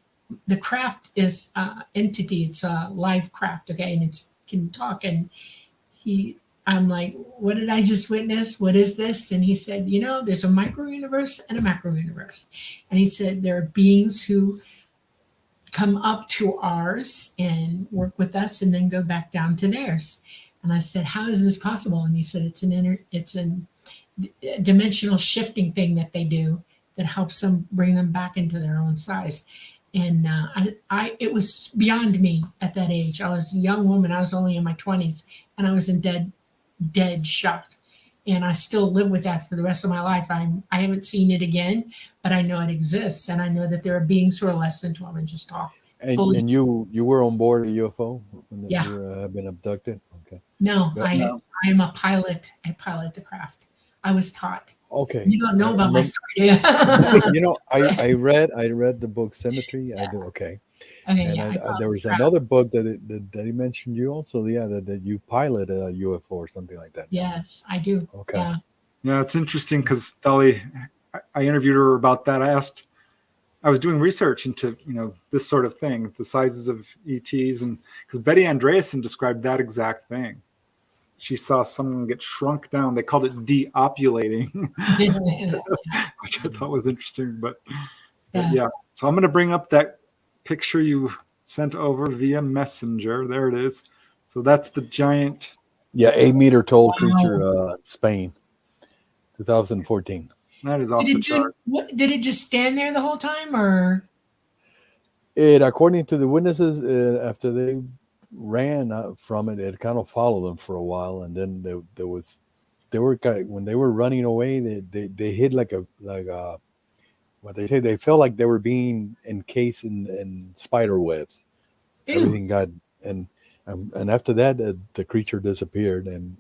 the craft is entity. It's a live craft, okay? And it can talk. And I'm like, what did I just witness? What is this? And he said, there's a micro universe and a macro universe. And he said, there are beings who come up to ours and work with us and then go back down to theirs. And I said, how is this possible? And he said, it's a dimensional shifting thing that they do that helps them bring them back into their own size. And it was beyond me at that age. I was a young woman. I was only in my 20s, and I was in dead shock. And I still live with that for the rest of my life. I haven't seen it again, but I know it exists. And I know that there are beings who are less than 12 inches tall. And you were on board a UFO when Yeah. you have been abducted? Okay. No, Yeah. I am a pilot. I pilot the craft. I was taught. Okay. You don't know about my story, do you? I read the book Symmetry. Yeah. I do. Okay. Okay, And yeah, there was another book that he mentioned you also. Yeah, that you pilot a UFO or something like that. Yes, I do. Okay. Yeah. Yeah, it's interesting because Dolly, I interviewed her about that. I was doing research into this sort of thing, the sizes of ETs, and because Betty Andreasen described that exact thing. She saw someone get shrunk down. They called it deopulating, which I thought was interesting. But yeah, so I'm going to bring up that picture you sent over via Messenger. There it is. So that's the giant. Yeah, 8-meter tall creature, Spain, 2014. That is off the chart. Did it just stand there the whole time, or? According to the witnesses, after they ran from it, it kind of followed them for a while, and then when they were running away, they hit like what they say, they felt like they were being encased in spider webs. Ew. Everything got and after that, the creature disappeared, and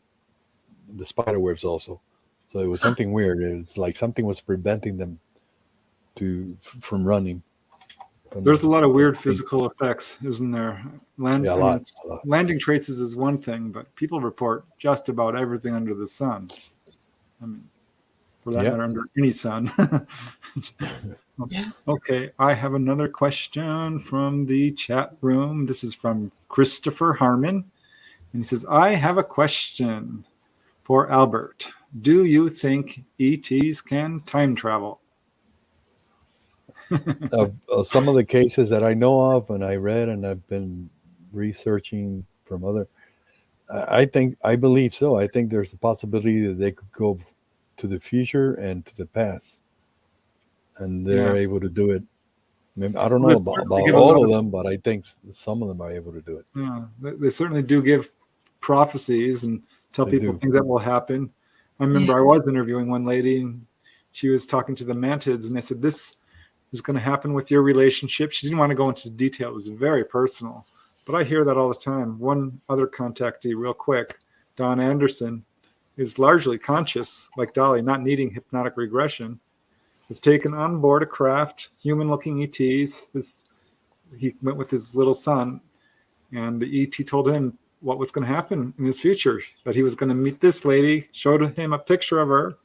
the spider webs also. So it was something weird. It's like something was preventing them from running. There's a lot of weird physical effects, isn't there? A lot. Landing traces is one thing, but people report just about everything under the sun. I mean, for that matter, under any sun. Yeah. Okay, I have another question from the chat room. This is from Christopher Harmon. And he says, I have a question for Albert. Do you think ETs can time travel? Some of the cases that I know of and I read and I've been researching from other, I believe so. I think there's a possibility that they could go to the future and to the past, and they're able to do it. I mean, I don't know about all of them, but I think some of them are able to do it. Yeah, they certainly do give prophecies and tell people things that will happen. I remember I was interviewing one lady, and she was talking to the mantids, and they said, this is going to happen with your relationship. She didn't want to go into detail. It was very personal. But I hear that all the time. One other contactee, real quick, Don Anderson, is largely conscious, like Dolly, not needing hypnotic regression, has taken on board a craft, human-looking ETs. He went with his little son, and the ET told him what was going to happen in his future, that he was going to meet this lady, showed him a picture of her,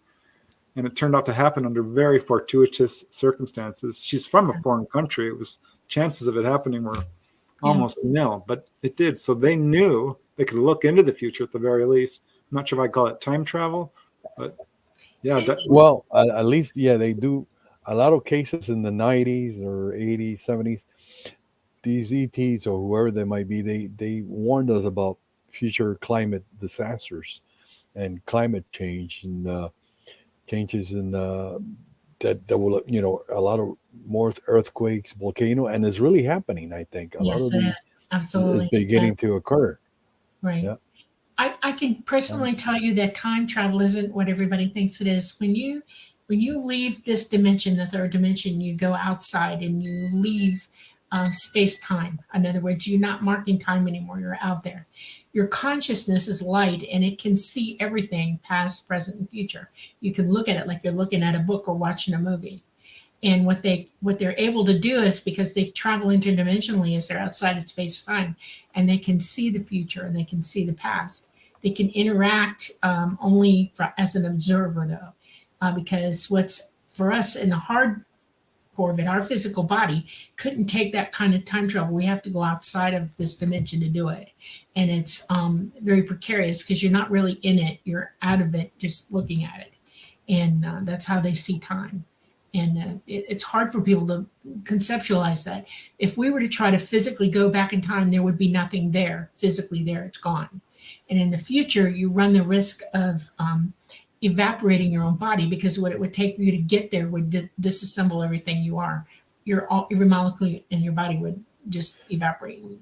and it turned out to happen under very fortuitous circumstances. She's from a foreign country. Chances of it happening were almost nil, but it did. So they knew they could look into the future at the very least. not sure if I call it time travel, but yeah, Well, at least, yeah, they do. A lot of cases in the 90s or 80s, 70s, these ETs or whoever they might be, they warned us about future climate disasters and climate change and changes in that will, a lot of more earthquakes, volcano, and it's really happening. I think a lot Yes, of it these is. is Absolutely. Yeah, beginning to occur. right. Yeah. I can personally tell you that time travel isn't what everybody thinks it is. When you leave this dimension, the third dimension, you go outside and you leave space time. In other words, you're not marking time anymore. You're out there. Your consciousness is light, and it can see everything, past, present, and future. You can look at it like you're looking at a book or watching a movie. And what they're able to do is, because they travel interdimensionally, is they're outside of space time, and they can see the future and they can see the past. They can interact only as an observer, though, because what's for us in the hard core of it, our physical body couldn't take that kind of time travel. We have to go outside of this dimension to do it, and it's very precarious because you're not really in it; you're out of it, just looking at it, and that's how they see time. And it's hard for people to conceptualize that. If we were to try to physically go back in time, there would be nothing there, physically there, it's gone. And in the future, you run the risk of evaporating your own body, because what it would take for you to get there would disassemble everything you are. Every molecule in your body would just evaporate and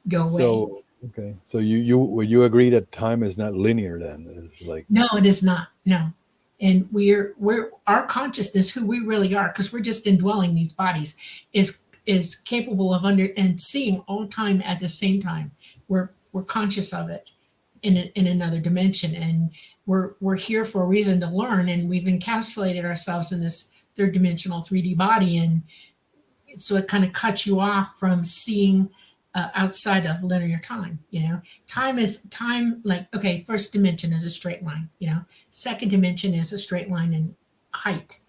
go away. So, okay. So would you agree that time is not linear then? It's like, No, it is not. No. And we're our consciousness, who we really are, because we're just indwelling these bodies, is capable of and seeing all time at the same time. We're conscious of it in another dimension, and we're here for a reason, to learn, and we've encapsulated ourselves in this third dimensional 3D body, and so it kind of cuts you off from seeing outside of linear time. Time is time, like, okay, first dimension is a straight line, second dimension is a straight line in height,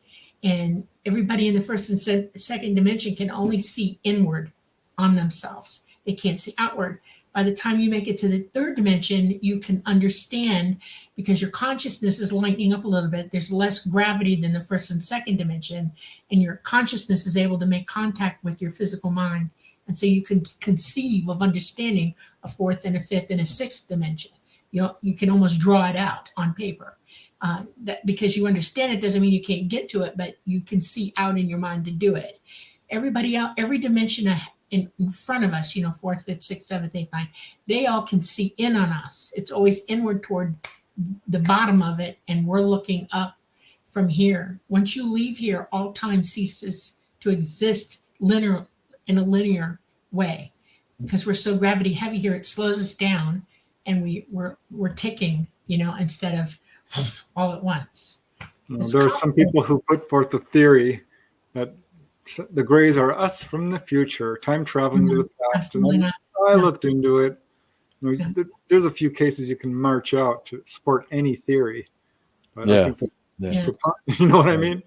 and everybody in the first and second dimension can only see inward on themselves. They can't see outward. By the time you make it to the third dimension, you can understand, because your consciousness is lightening up a little bit. There's less gravity than the first and second dimension, and your consciousness is able to make contact with your physical mind. And so you can conceive of understanding a fourth and a fifth and a sixth dimension. You can almost draw it out on paper. That because you understand it doesn't mean you can't get to it, but you can see out in your mind to do it. Everybody out, every dimension in front of us, fourth, fifth, sixth, seventh, eighth, ninth, they all can see in on us. It's always inward toward the bottom of it, and we're looking up from here. Once you leave here, all time ceases to exist in a linear way, because we're so gravity heavy here. It slows us down, and we're ticking, instead of all at once. There are some people who put forth the theory that the Greys are us from the future, time traveling to the past. Absolutely And not. I looked into it. There's a few cases you can march out to support any theory, but I think you know what I mean.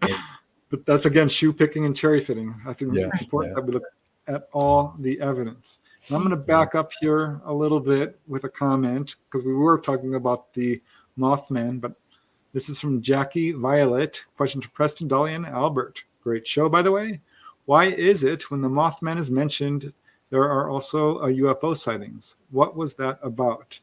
But that's, again, shoe picking and cherry fitting. I think it's important that we look at all the evidence. And I'm going to back up here a little bit with a comment, because we were talking about the Mothman, but this is from Jackie Violet. Question to Preston, Dolly, and Albert. Great show, by the way. Why is it when the Mothman is mentioned, there are also UFO sightings? What was that about?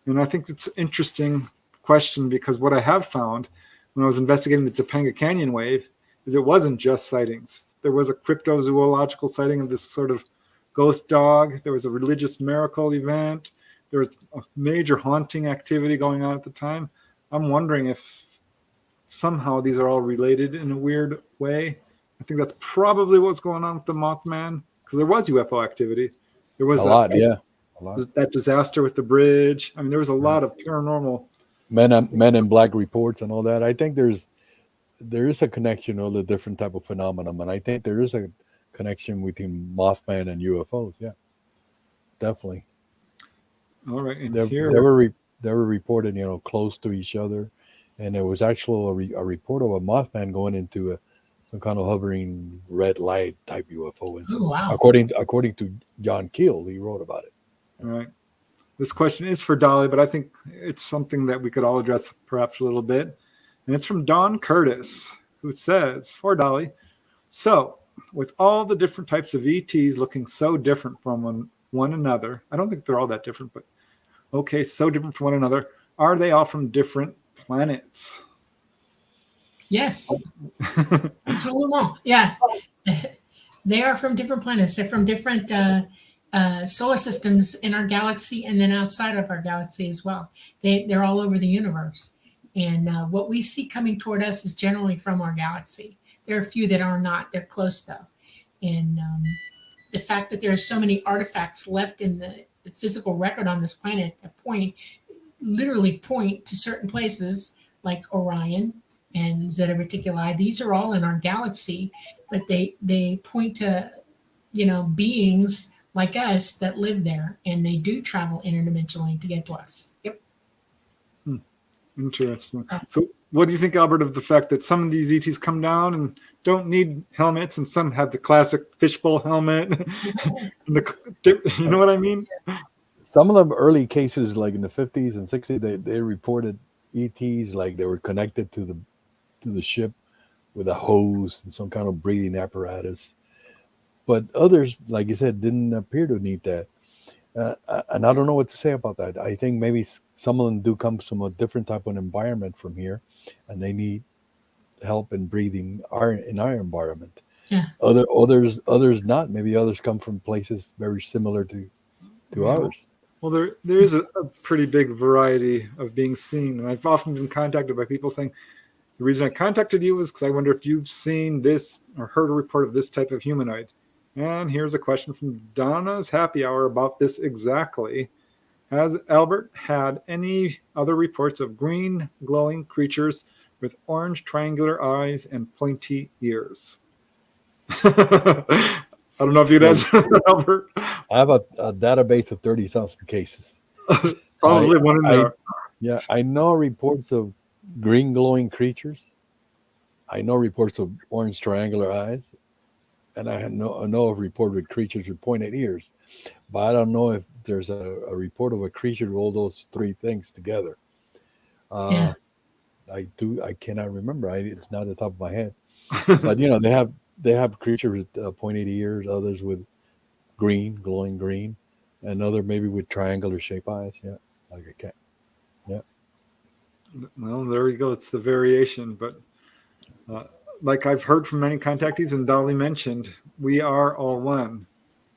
And I think it's an interesting question, because what I have found when I was investigating the Topanga Canyon wave is it wasn't just sightings. There was a cryptozoological sighting of this sort of ghost dog. There was a religious miracle event. There was a major haunting activity going on at the time. I'm wondering if somehow these are all related in a weird way. I think that's probably what's going on with the Mothman, because there was UFO activity. There was a lot. That disaster with the bridge. I mean, there was a lot of paranormal men in black reports and all that. I think there is a connection of the different type of phenomenon, and I think there is a connection between Mothman and UFOs. Yeah, definitely. All right, and they were reported, close to each other, and there was actually a report of a Mothman going into some kind of hovering red light type UFO incident. Oh, wow. According to John Keel, he wrote about it. Right. This question is for Dolly, but I think it's something that we could all address perhaps a little bit. And it's from Don Curtis, who says, for Dolly, so with all the different types of ETs looking so different from one another, I don't think they're all that different, but okay, so different from one another, are they all from different planets? Yes. Absolument. Yeah. They are from different planets. They're from different solar systems in our galaxy and then outside of our galaxy as well. They're all over the universe. And what we see coming toward us is generally from our galaxy. There are a few that are not. They're close though. And the fact that there are so many artifacts left in the physical record on this planet that literally point to certain places like Orion and Zeta Reticuli. These are all in our galaxy, but they point to, beings like us that live there, and they do travel interdimensionally to get to us. Yep. Interesting. So what do you think, Albert, of the fact that some of these ETs come down and don't need helmets, and some have the classic fishbowl helmet? You know what I mean? Some of the early cases, like in the 50s and 60s, they reported ETs like they were connected to the ship with a hose and some kind of breathing apparatus. But others, like you said, didn't appear to need that. And I don't know what to say about that. I think maybe some of them do come from a different type of environment from here, and they need help in breathing in our environment. Yeah. Others not. Maybe others come from places very similar to ours. Well, there is a pretty big variety of being seen. And I've often been contacted by people saying, the reason I contacted you was because I wonder if you've seen this or heard a report of this type of humanoid. And here's a question from Donna's Happy Hour about this exactly. Has Albert had any other reports of green glowing creatures with orange triangular eyes and pointy ears? I don't know if you'd answer that, Albert. I have a database of 30,000 cases. Probably one in there. Yeah, I know reports of green glowing creatures. I know reports of orange triangular eyes. And I know of report with creatures with pointed ears. But I don't know if there's a report of a creature with all those three things together. Yeah. I cannot remember. It's not at the top of my head. But, they have creatures with pointed ears, others with glowing green, and other maybe with triangular shape eyes. Yeah, like a cat. Yeah. Well, there we go. It's the variation. But like I've heard from many contactees, and Dolly mentioned, we are all one.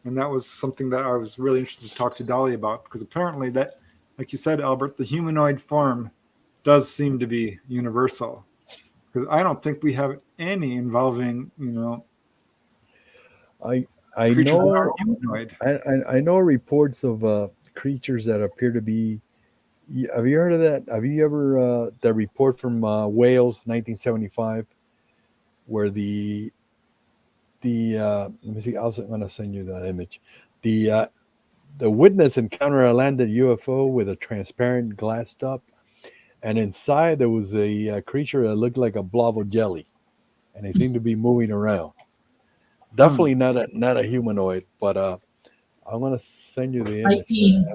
And that was something that I was really interested to talk to Dolly about, because apparently that, like you said, Albert, the humanoid form does seem to be universal. Because I don't think we have any involving, I creatures that know are humanoid. I know reports of creatures that appear to be. Have you heard of that? Have you ever the report from Wales, 1975, where the let me see. I'm going to send you that image. The witness encountered a landed UFO with a transparent glass top, and inside there was a creature that looked like a blob of jelly, and it seemed to be moving around. Definitely not a humanoid, but I'm going to send you the image. Light beam.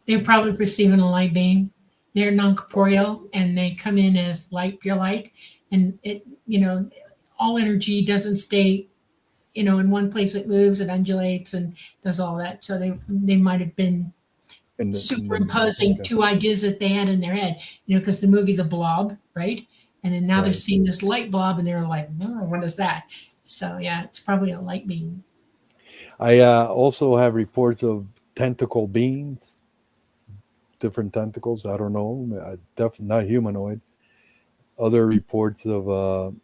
They're probably perceiving a light beam. They're non-corporeal, and they come in as light, pure light, and it, all energy doesn't stay, in one place. It moves, it undulates, and does all that. So they might have been superimposing two ideas that they had in their head, because the movie The Blob, right? And then now they're seeing this light blob, and they're like, oh, what is that? So yeah, it's probably a light beam. I also have reports of tentacle beings, different tentacles. I don't know, definitely not humanoid. Other reports of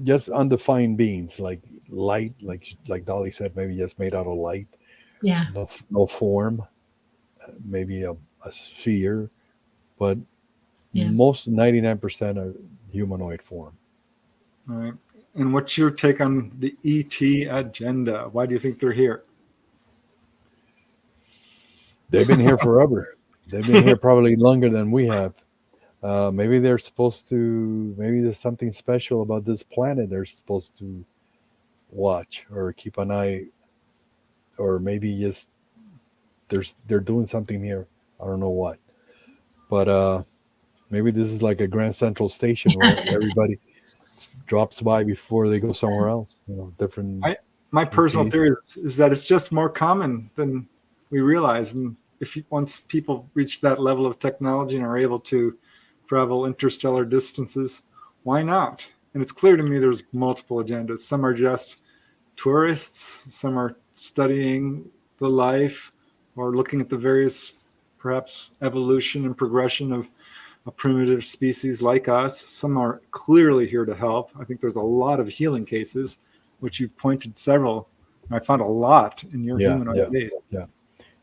just undefined beings, like light, like Dolly said, maybe just made out of light. Yeah. No form, maybe a sphere, but most 99% are humanoid form. All right. And what's your take on the ET agenda? Why do you think they're here? They've been here forever. They've been here probably longer than we have. Maybe they're supposed to, maybe there's something special about this planet they're supposed to watch or keep an eye, or maybe just they're doing something here. I don't know what, but maybe this is like a Grand Central Station where everybody drops by before they go somewhere else. Different. My personal location. theory is that it's just more common than we realize. And once people reach that level of technology and are able to travel interstellar distances, why not? And it's clear to me there's multiple agendas. Some are just tourists, some are studying the life or looking at the various, perhaps, evolution and progression of a primitive species like us. Some are clearly here to help. I think there's a lot of healing cases, which you've pointed several. I found a lot in your humanoid days. Yeah.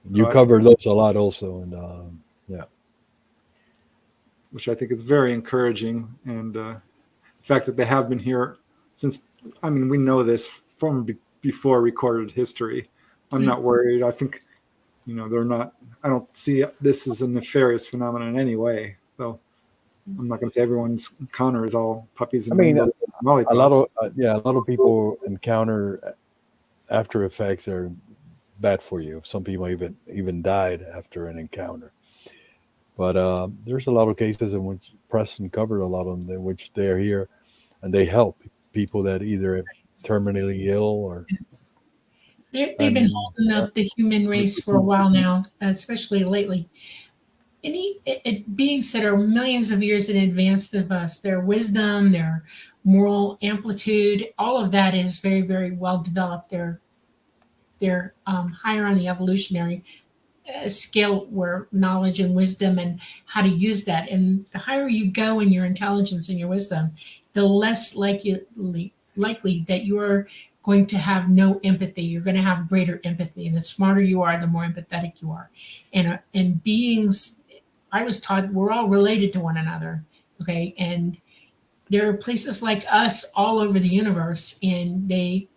So You cover those a lot also, and which I think is very encouraging. And the fact that they have been here since, we know this from before recorded history. I'm not worried. I think, they're not, I don't see this as a nefarious phenomenon in any way. So I'm not going to say everyone's encounter is all puppies and rainbows and lollipops. a lot of people encounter after effects that are bad for you. Some people even died after an encounter. But there's a lot of cases in which Preston covered a lot of them, in which they're here and they help people that either terminally ill or. They've been holding up the human race for a while now, especially lately. Beings that are millions of years in advance of us, their wisdom, their moral amplitude, all of that is very, very well developed. They're higher on the evolutionary scale where knowledge and wisdom and how to use that. And the higher you go in your intelligence and your wisdom, the less likely that you're going to have no empathy. You're going to have greater empathy. And the smarter you are, the more empathetic you are. And beings, I was taught we're all related to one another. Okay. And there are places like us all over the universe, and they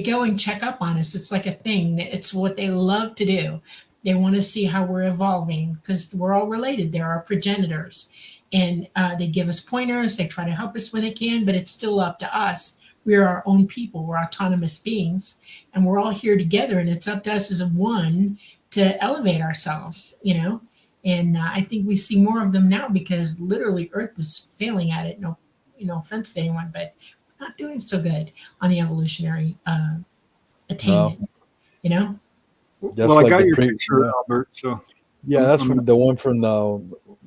go and check up on us. It's like a thing. It's what they love to do. They want to see how we're evolving because we're all related. They're our progenitors. And they give us pointers. They try to help us when they can, but it's still up to us. We're our own people. We're autonomous beings. And we're all here together. And it's up to us as a one to elevate ourselves, And I think we see more of them now because literally Earth is failing at it. No offense to anyone, but not doing so good on the evolutionary attainment, Well, I got your picture, Albert. So that's from the one from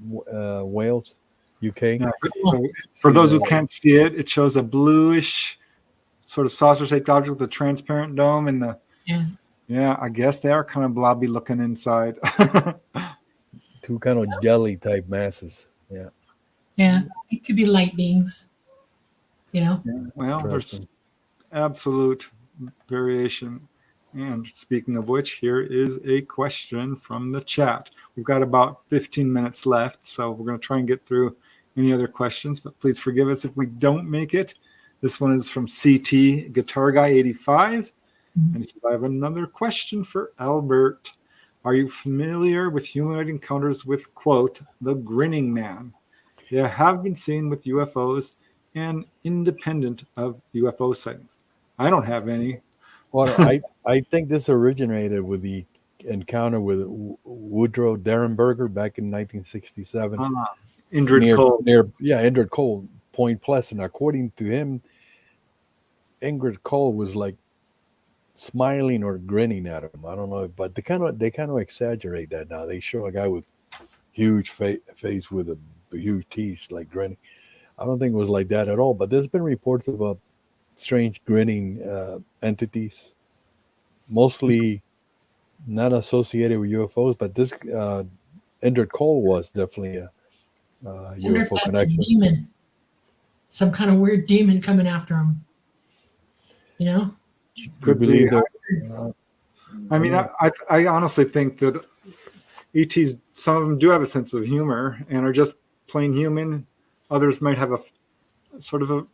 Wales, UK. Yeah, for those who can't see it, it shows a bluish sort of saucer-shaped object with a transparent dome, and I guess they are kind of blobby looking inside. Two kind of jelly type masses. Yeah, it could be light beings. Well, there's absolute variation. And speaking of which, here is a question from the chat. We've got about 15 minutes left, so we're going to try and get through any other questions, but please forgive us if we don't make it. This one is from CT Guitar Guy 85. And he says, I have another question for Albert. Are you familiar with humanoid encounters with, quote, the grinning man? They have been seen with UFOs and independent of UFO sightings. I don't have any. Well, I think this originated with the encounter with Woodrow Derenberger back in 1967. Indrid Cole. Indrid Cole, Point Pleasant. According to him, Ingrid Cole was like smiling or grinning at him. I don't know, but they kind of exaggerate that now. They show a guy with huge face with a huge teeth, like grinning. I don't think it was like that at all. But there's been reports of strange grinning entities, mostly not associated with UFOs. But this Indrid Cole was definitely a UFO connection. A demon, some kind of weird demon coming after him. Could be. I honestly think that ETs, some of them do have a sense of humor and are just plain human. Others might have a sort of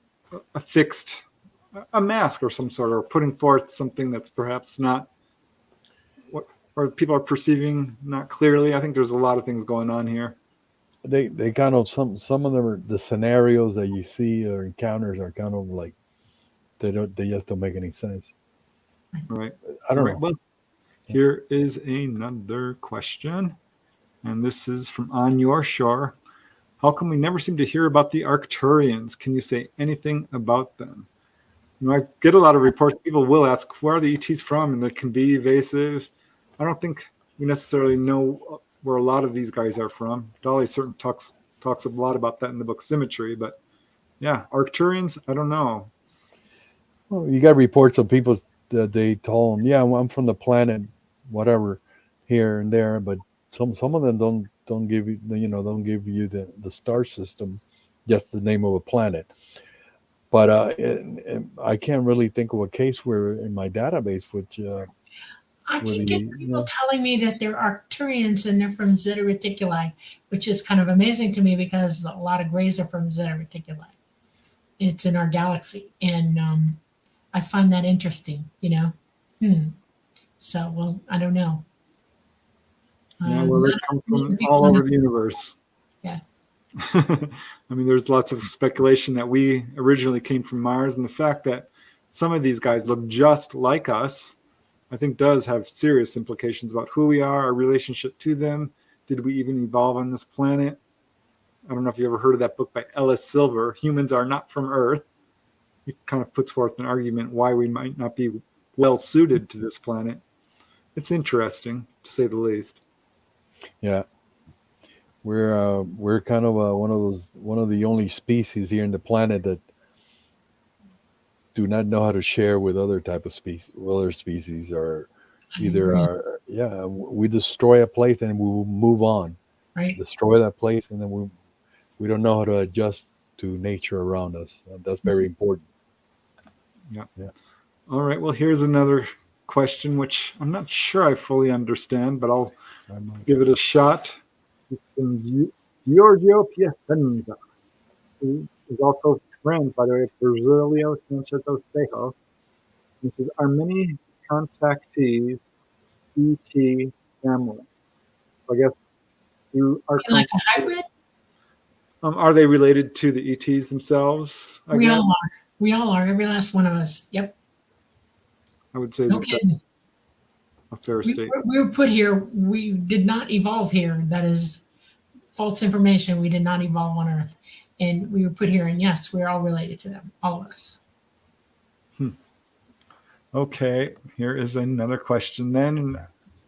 a fixed, a mask or some sort, or putting forth something that's perhaps not what, or people are perceiving not clearly. I think there's a lot of things going on here. They kind of some of them are the scenarios that you see or encounters are kind of like they just don't make any sense. Right. I don't know. Well, Here is another question, and this is from On Your Shore. How come we never seem to hear about the Arcturians? Can you say anything about them? I get a lot of reports. People will ask, where are the ETs from? And they can be evasive. I don't think we necessarily know where a lot of these guys are from. Dolly certainly talks a lot about that in the book Symmetry. But yeah, Arcturians, I don't know. Well, you got reports of people that they told them, yeah, I'm from the planet, whatever, here and there, but some of them don't give you, don't give you the star system, just the name of a planet. But I can't really think of a case where in my database, which I keep getting people telling me that they're Arcturians and they're from Zeta Reticuli, which is kind of amazing to me because a lot of grays are from Zeta Reticuli. It's in our galaxy, and I find that interesting. So, well, I don't know. Yeah, well, they come from all over the universe. Yeah. I mean, there's lots of speculation that we originally came from Mars, and the fact that some of these guys look just like us, I think does have serious implications about who we are, our relationship to them. Did we even evolve on this planet? I don't know if you ever heard of that book by Ellis Silver, Humans Are Not From Earth. It kind of puts forth an argument why we might not be well suited to this planet. It's interesting, to say the least. Yeah. We're kind of one of the only species here in the planet that do not know how to share with other type of species. Other species are either we destroy a place and we will move on. Right. Destroy that place and then we don't know how to adjust to nature around us. That's very important. Yeah. All right. Well, here's another question, which I'm not sure I fully understand, but I'll give it a shot. It's from Giorgio Piacenza, who is also friend, by the way, of Virgilio Sanchez Osejo. He says, are many contactees ET family? I guess you are like a hybrid? Are they related to the ETs themselves? We all are. We all are. Every last one of us. Yep. I would say that's a fair statement. We were put here. We did not evolve here. That is false information. We did not evolve on Earth. And we were put here, and yes, we're all related to them, all of us. Okay, here is another question then.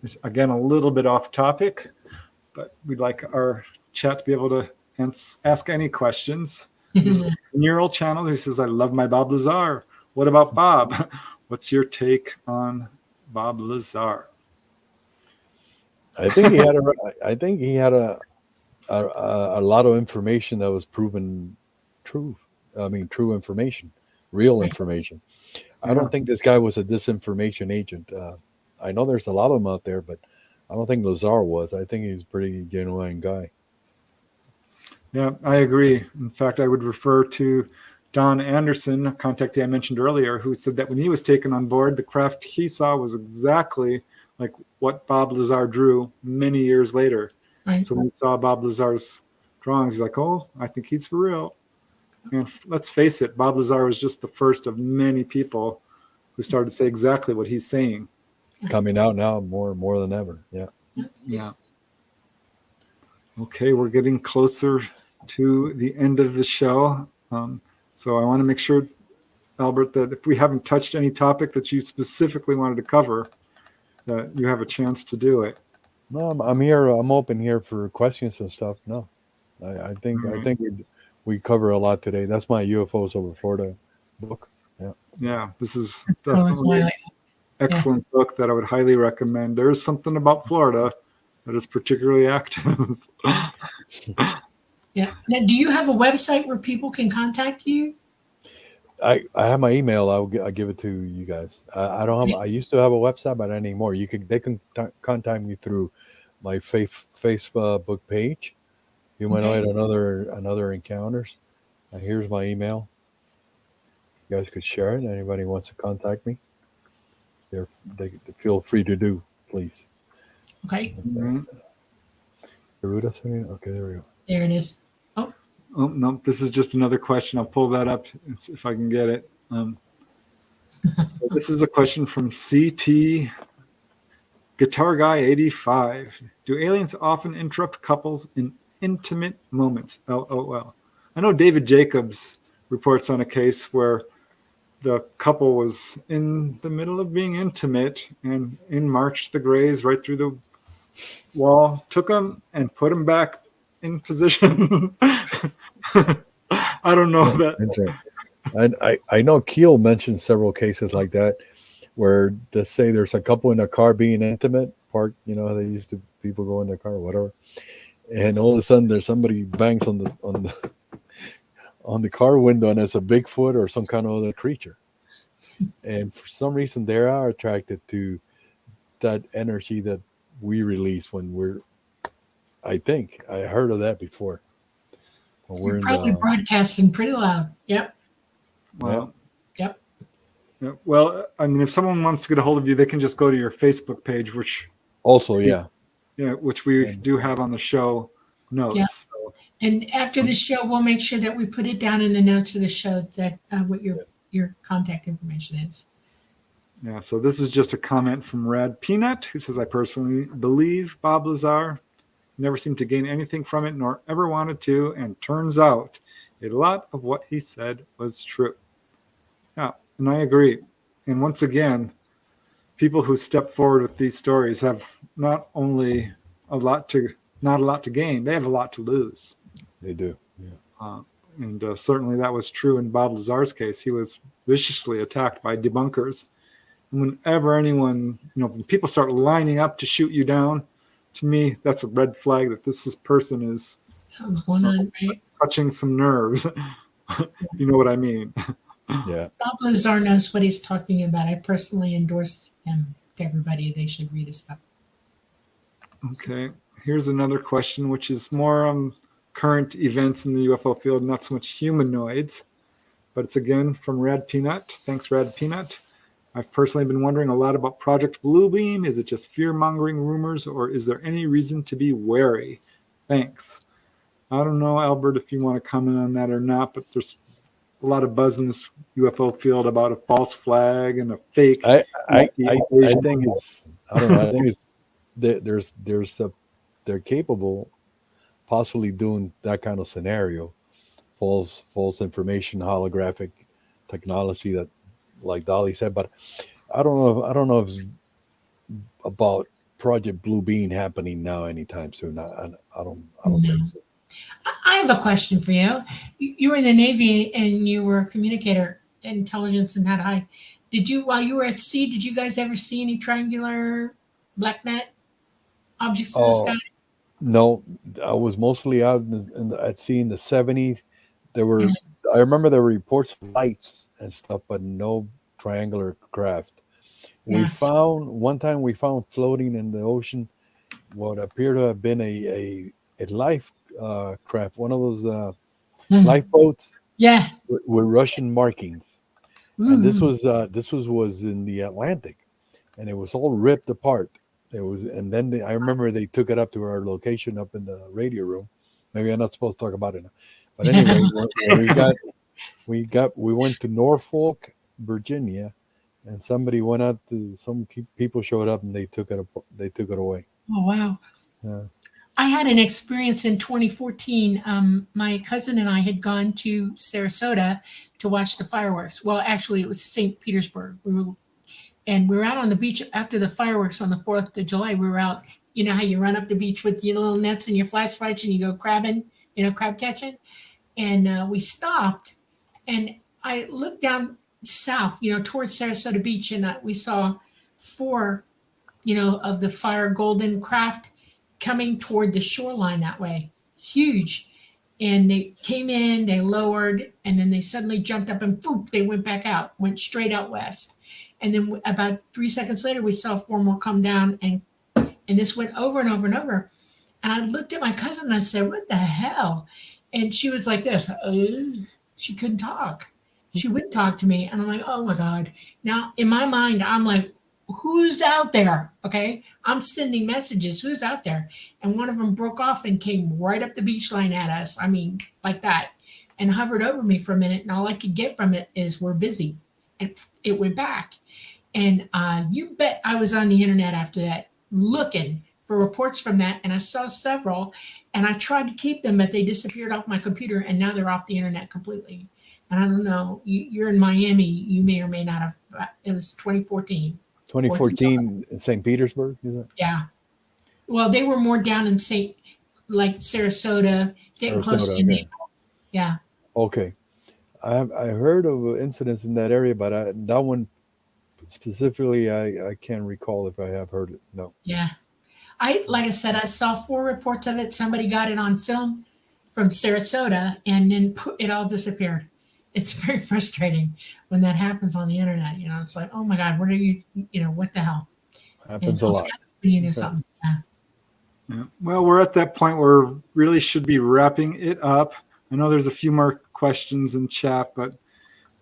It's again a little bit off topic, but we'd like our chat to be able to ask any questions. Neural channel, he says, I love my Bob Lazar. What about Bob? What's your take on Bob Lazar? I think he had a lot of information that was proven true. I mean, true information, real information. I don't think this guy was a disinformation agent. I know there's a lot of them out there, but I don't think Lazar was. I think he's a pretty genuine guy. Yeah, I agree. In fact, I would refer to Don Anderson, a contactee I mentioned earlier, who said that when he was taken on board, the craft he saw was exactly like what Bob Lazar drew many years later. Right. So when he saw Bob Lazar's drawings, he's like, oh, I think he's for real. And let's face it, Bob Lazar was just the first of many people who started to say exactly what he's saying. Coming out now more than ever. Yeah. Yeah. Okay, we're getting closer to the end of the show. So I want to make sure, Albert, that if we haven't touched any topic that you specifically wanted to cover, that you have a chance to do it. No, I'm here. I'm open here for questions and stuff. No, I think we cover a lot today. That's my UFOs over Florida book. Yeah. Yeah, this is definitely an excellent book that I would highly recommend. There's something about Florida that is particularly active. Yeah. Now, do you have a website where people can contact you? I have my email. I'll give it to you guys. I don't have. I used to have a website, but not anymore. They can contact me through my Facebook page. Humanoid another encounters. Here's my email. You guys could share it. Anybody wants to contact me, they feel free to do, please. Okay. Okay, there we go. There it is. Oh, no, this is just another question. I'll pull that up if I can get it. So this is a question from CT Guitar Guy 85. Do aliens often interrupt couples in intimate moments? LOL. I know David Jacobs reports on a case where the couple was in the middle of being intimate, and in marched the Greys right through the wall, took them and put them back in position. I don't know that. That's right. I know Keel mentioned several cases like that where they say there's a couple in a car being intimate, parked, they used to people go in their car or whatever. And all of a sudden there's somebody bangs on the car window, and it's a Bigfoot or some kind of other creature. And for some reason they are attracted to that energy that we release when we're, I think I heard of that before. When we're You're probably broadcasting pretty loud. Yep. Well, Yep. yeah, well, I mean, if someone wants to get a hold of you, they can just go to your Facebook page, which also, which we do have on the show notes. Yeah. So, And after the show, we'll make sure that we put it down in the notes of the show that what your contact information is. yeah, so this is just a comment from Rad Peanut, who says, I personally believe Bob Lazar never seemed to gain anything from it, nor ever wanted to, and turns out a lot of what he said was true. Yeah, and I agree. And once again, people who step forward with these stories have not only not a lot to gain, they have a lot to lose. they do. Yeah. And certainly that was true in Bob Lazar's case. He was viciously attacked by debunkers. And whenever anyone, when people start lining up to shoot you down, to me, that's a red flag that this person is Something's going on, right? touching some nerves. You know what I mean? Yeah. Bob Lazar knows what he's talking about. I personally endorse him to everybody. They should read his stuff. Okay. Here's another question, which is more on current events in the UFO field, not so much humanoids, but it's again from Rad Peanut. Thanks, Rad Peanut. I've personally been wondering a lot about Project Bluebeam. Is it just fear-mongering rumors, or is there any reason to be wary? Thanks. I don't know, Albert, if you want to comment on that or not, but there's a lot of buzz in this UFO field about a false flag and a fake. I think it's, I don't know. I think it's they're capable, possibly doing that kind of scenario, false information, holographic technology that, like Dolly said. But I don't know if it's about Project Blue Bean happening now anytime soon. I don't think so. I have a question for you. You were in the Navy and you were a communicator, intelligence and that high. While you were at sea, did you guys ever see any triangular black net objects in the sky? No, I was mostly out at sea in the 70s. I remember there were reports of lights and stuff, but no triangular craft. Yeah. One time we found floating in the ocean what appeared to have been a life craft, one of those lifeboats. Yeah. With Russian markings. And this was in the Atlantic, and it was all ripped apart. And then I remember they took it up to our location up in the radio room. Maybe I'm not supposed to talk about it now. But anyway, we went to Norfolk, Virginia, and somebody went out to some people showed up and they took it away. Oh wow. Yeah. I had an experience in 2014. My cousin and I had gone to Sarasota to watch the fireworks. Well, actually, it was St. Petersburg. We were out on the beach after the fireworks on the 4th of July. We were out, you know how you run up the beach with your little nets and your flashlights and you go crabbing, crab catching. And we stopped and I looked down south, towards Sarasota Beach, and we saw 4, of the fire golden craft coming toward the shoreline that way. Huge. And they came in, they lowered, and then they suddenly jumped up and boop, they went back out, went straight out west. And then about 3 seconds later, we saw 4 more come down, and this went over and over and over. And I looked at my cousin and I said, what the hell? And she was like this. She couldn't talk. She wouldn't talk to me. And I'm like, oh my God. Now, in my mind, I'm like, who's out there? Okay. I'm sending messages. Who's out there? And one of them broke off and came right up the beach line at us. I mean, like that, and hovered over me for a minute. And all I could get from it is we're busy. And it went back. And you bet I was on the internet after that looking for reports from that, and I saw several, and I tried to keep them, but they disappeared off my computer, and now they're off the internet completely. And I don't know, you're in Miami, you may or may not have, it was 2014. 2014 in St. Petersburg, is it? Yeah. Well, they were more down in like Sarasota, getting close to Sarasota, okay. Naples. Yeah. Okay. I heard of incidents in that area, but that one specifically, I can't recall if I have heard it. No. Yeah. Like I said, I saw 4 reports of it. Somebody got it on film from Sarasota, and then it all disappeared. It's very frustrating when that happens on the internet. You know, it's like, oh my God, what are you know, what the hell? Happens And a lot. You know something. Yeah. Yeah. Well, we're at that point where we really should be wrapping it up. I know there's a few more questions in chat, but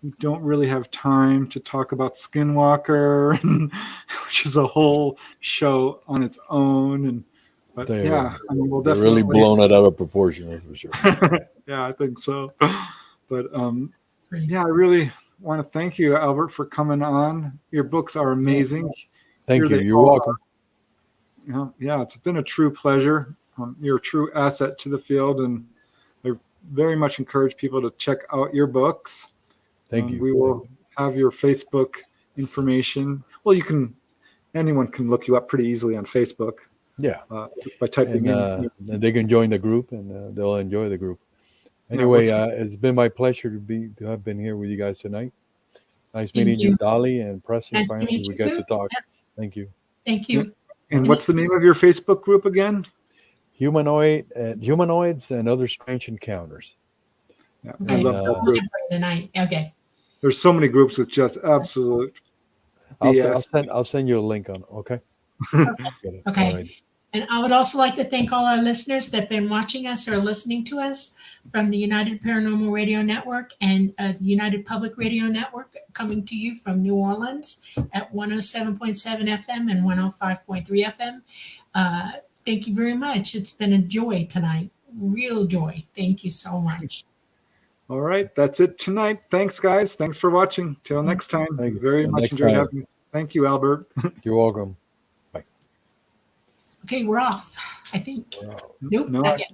we don't really have time to talk about Skinwalker, which is a whole show on its own. But They yeah, I mean, we'll They're definitely really blown it out of proportion, that's for sure. Yeah, I think so. But yeah, I really want to thank you, Albert, for coming on. Your books are amazing. Thank Here you. they You're are. welcome. Yeah, it's been a true pleasure. You're a true asset to the field, and I very much encourage people to check out your books. Thank you. We will have your Facebook information. Well, anyone can look you up pretty easily on Facebook. Yeah. Just by typing And in. they can join the group, and they'll enjoy the group. Yeah, Anyway, it's been my pleasure to have been here with you guys tonight. Nice Thank meeting you. you, Dolly and Preston. Nice to Finally, meet we you got too. to talk. Yes. Thank you. Thank you. And what's the name of your Facebook group again? Humanoids and Other Strange Encounters. Yeah, Okay. I love that I'm group. looking for you tonight. Okay. There's so many groups with just absolute BS. I'll send you a link on. Okay. Okay. All right. And I would also like to thank all our listeners that have been watching us or listening to us from the United Paranormal Radio Network and the United Public Radio Network, coming to you from New Orleans at 107.7 FM and 105.3 FM. Thank you very much. It's been a joy tonight. Real joy. Thank you so much. All right, that's it tonight. Thanks, guys. Thanks for watching. Till next time. Thank you. Very Till much next enjoyed time. having you. Thank you, Albert. You're welcome. Okay, we're off, I think. Wow. Nope, No, not yet.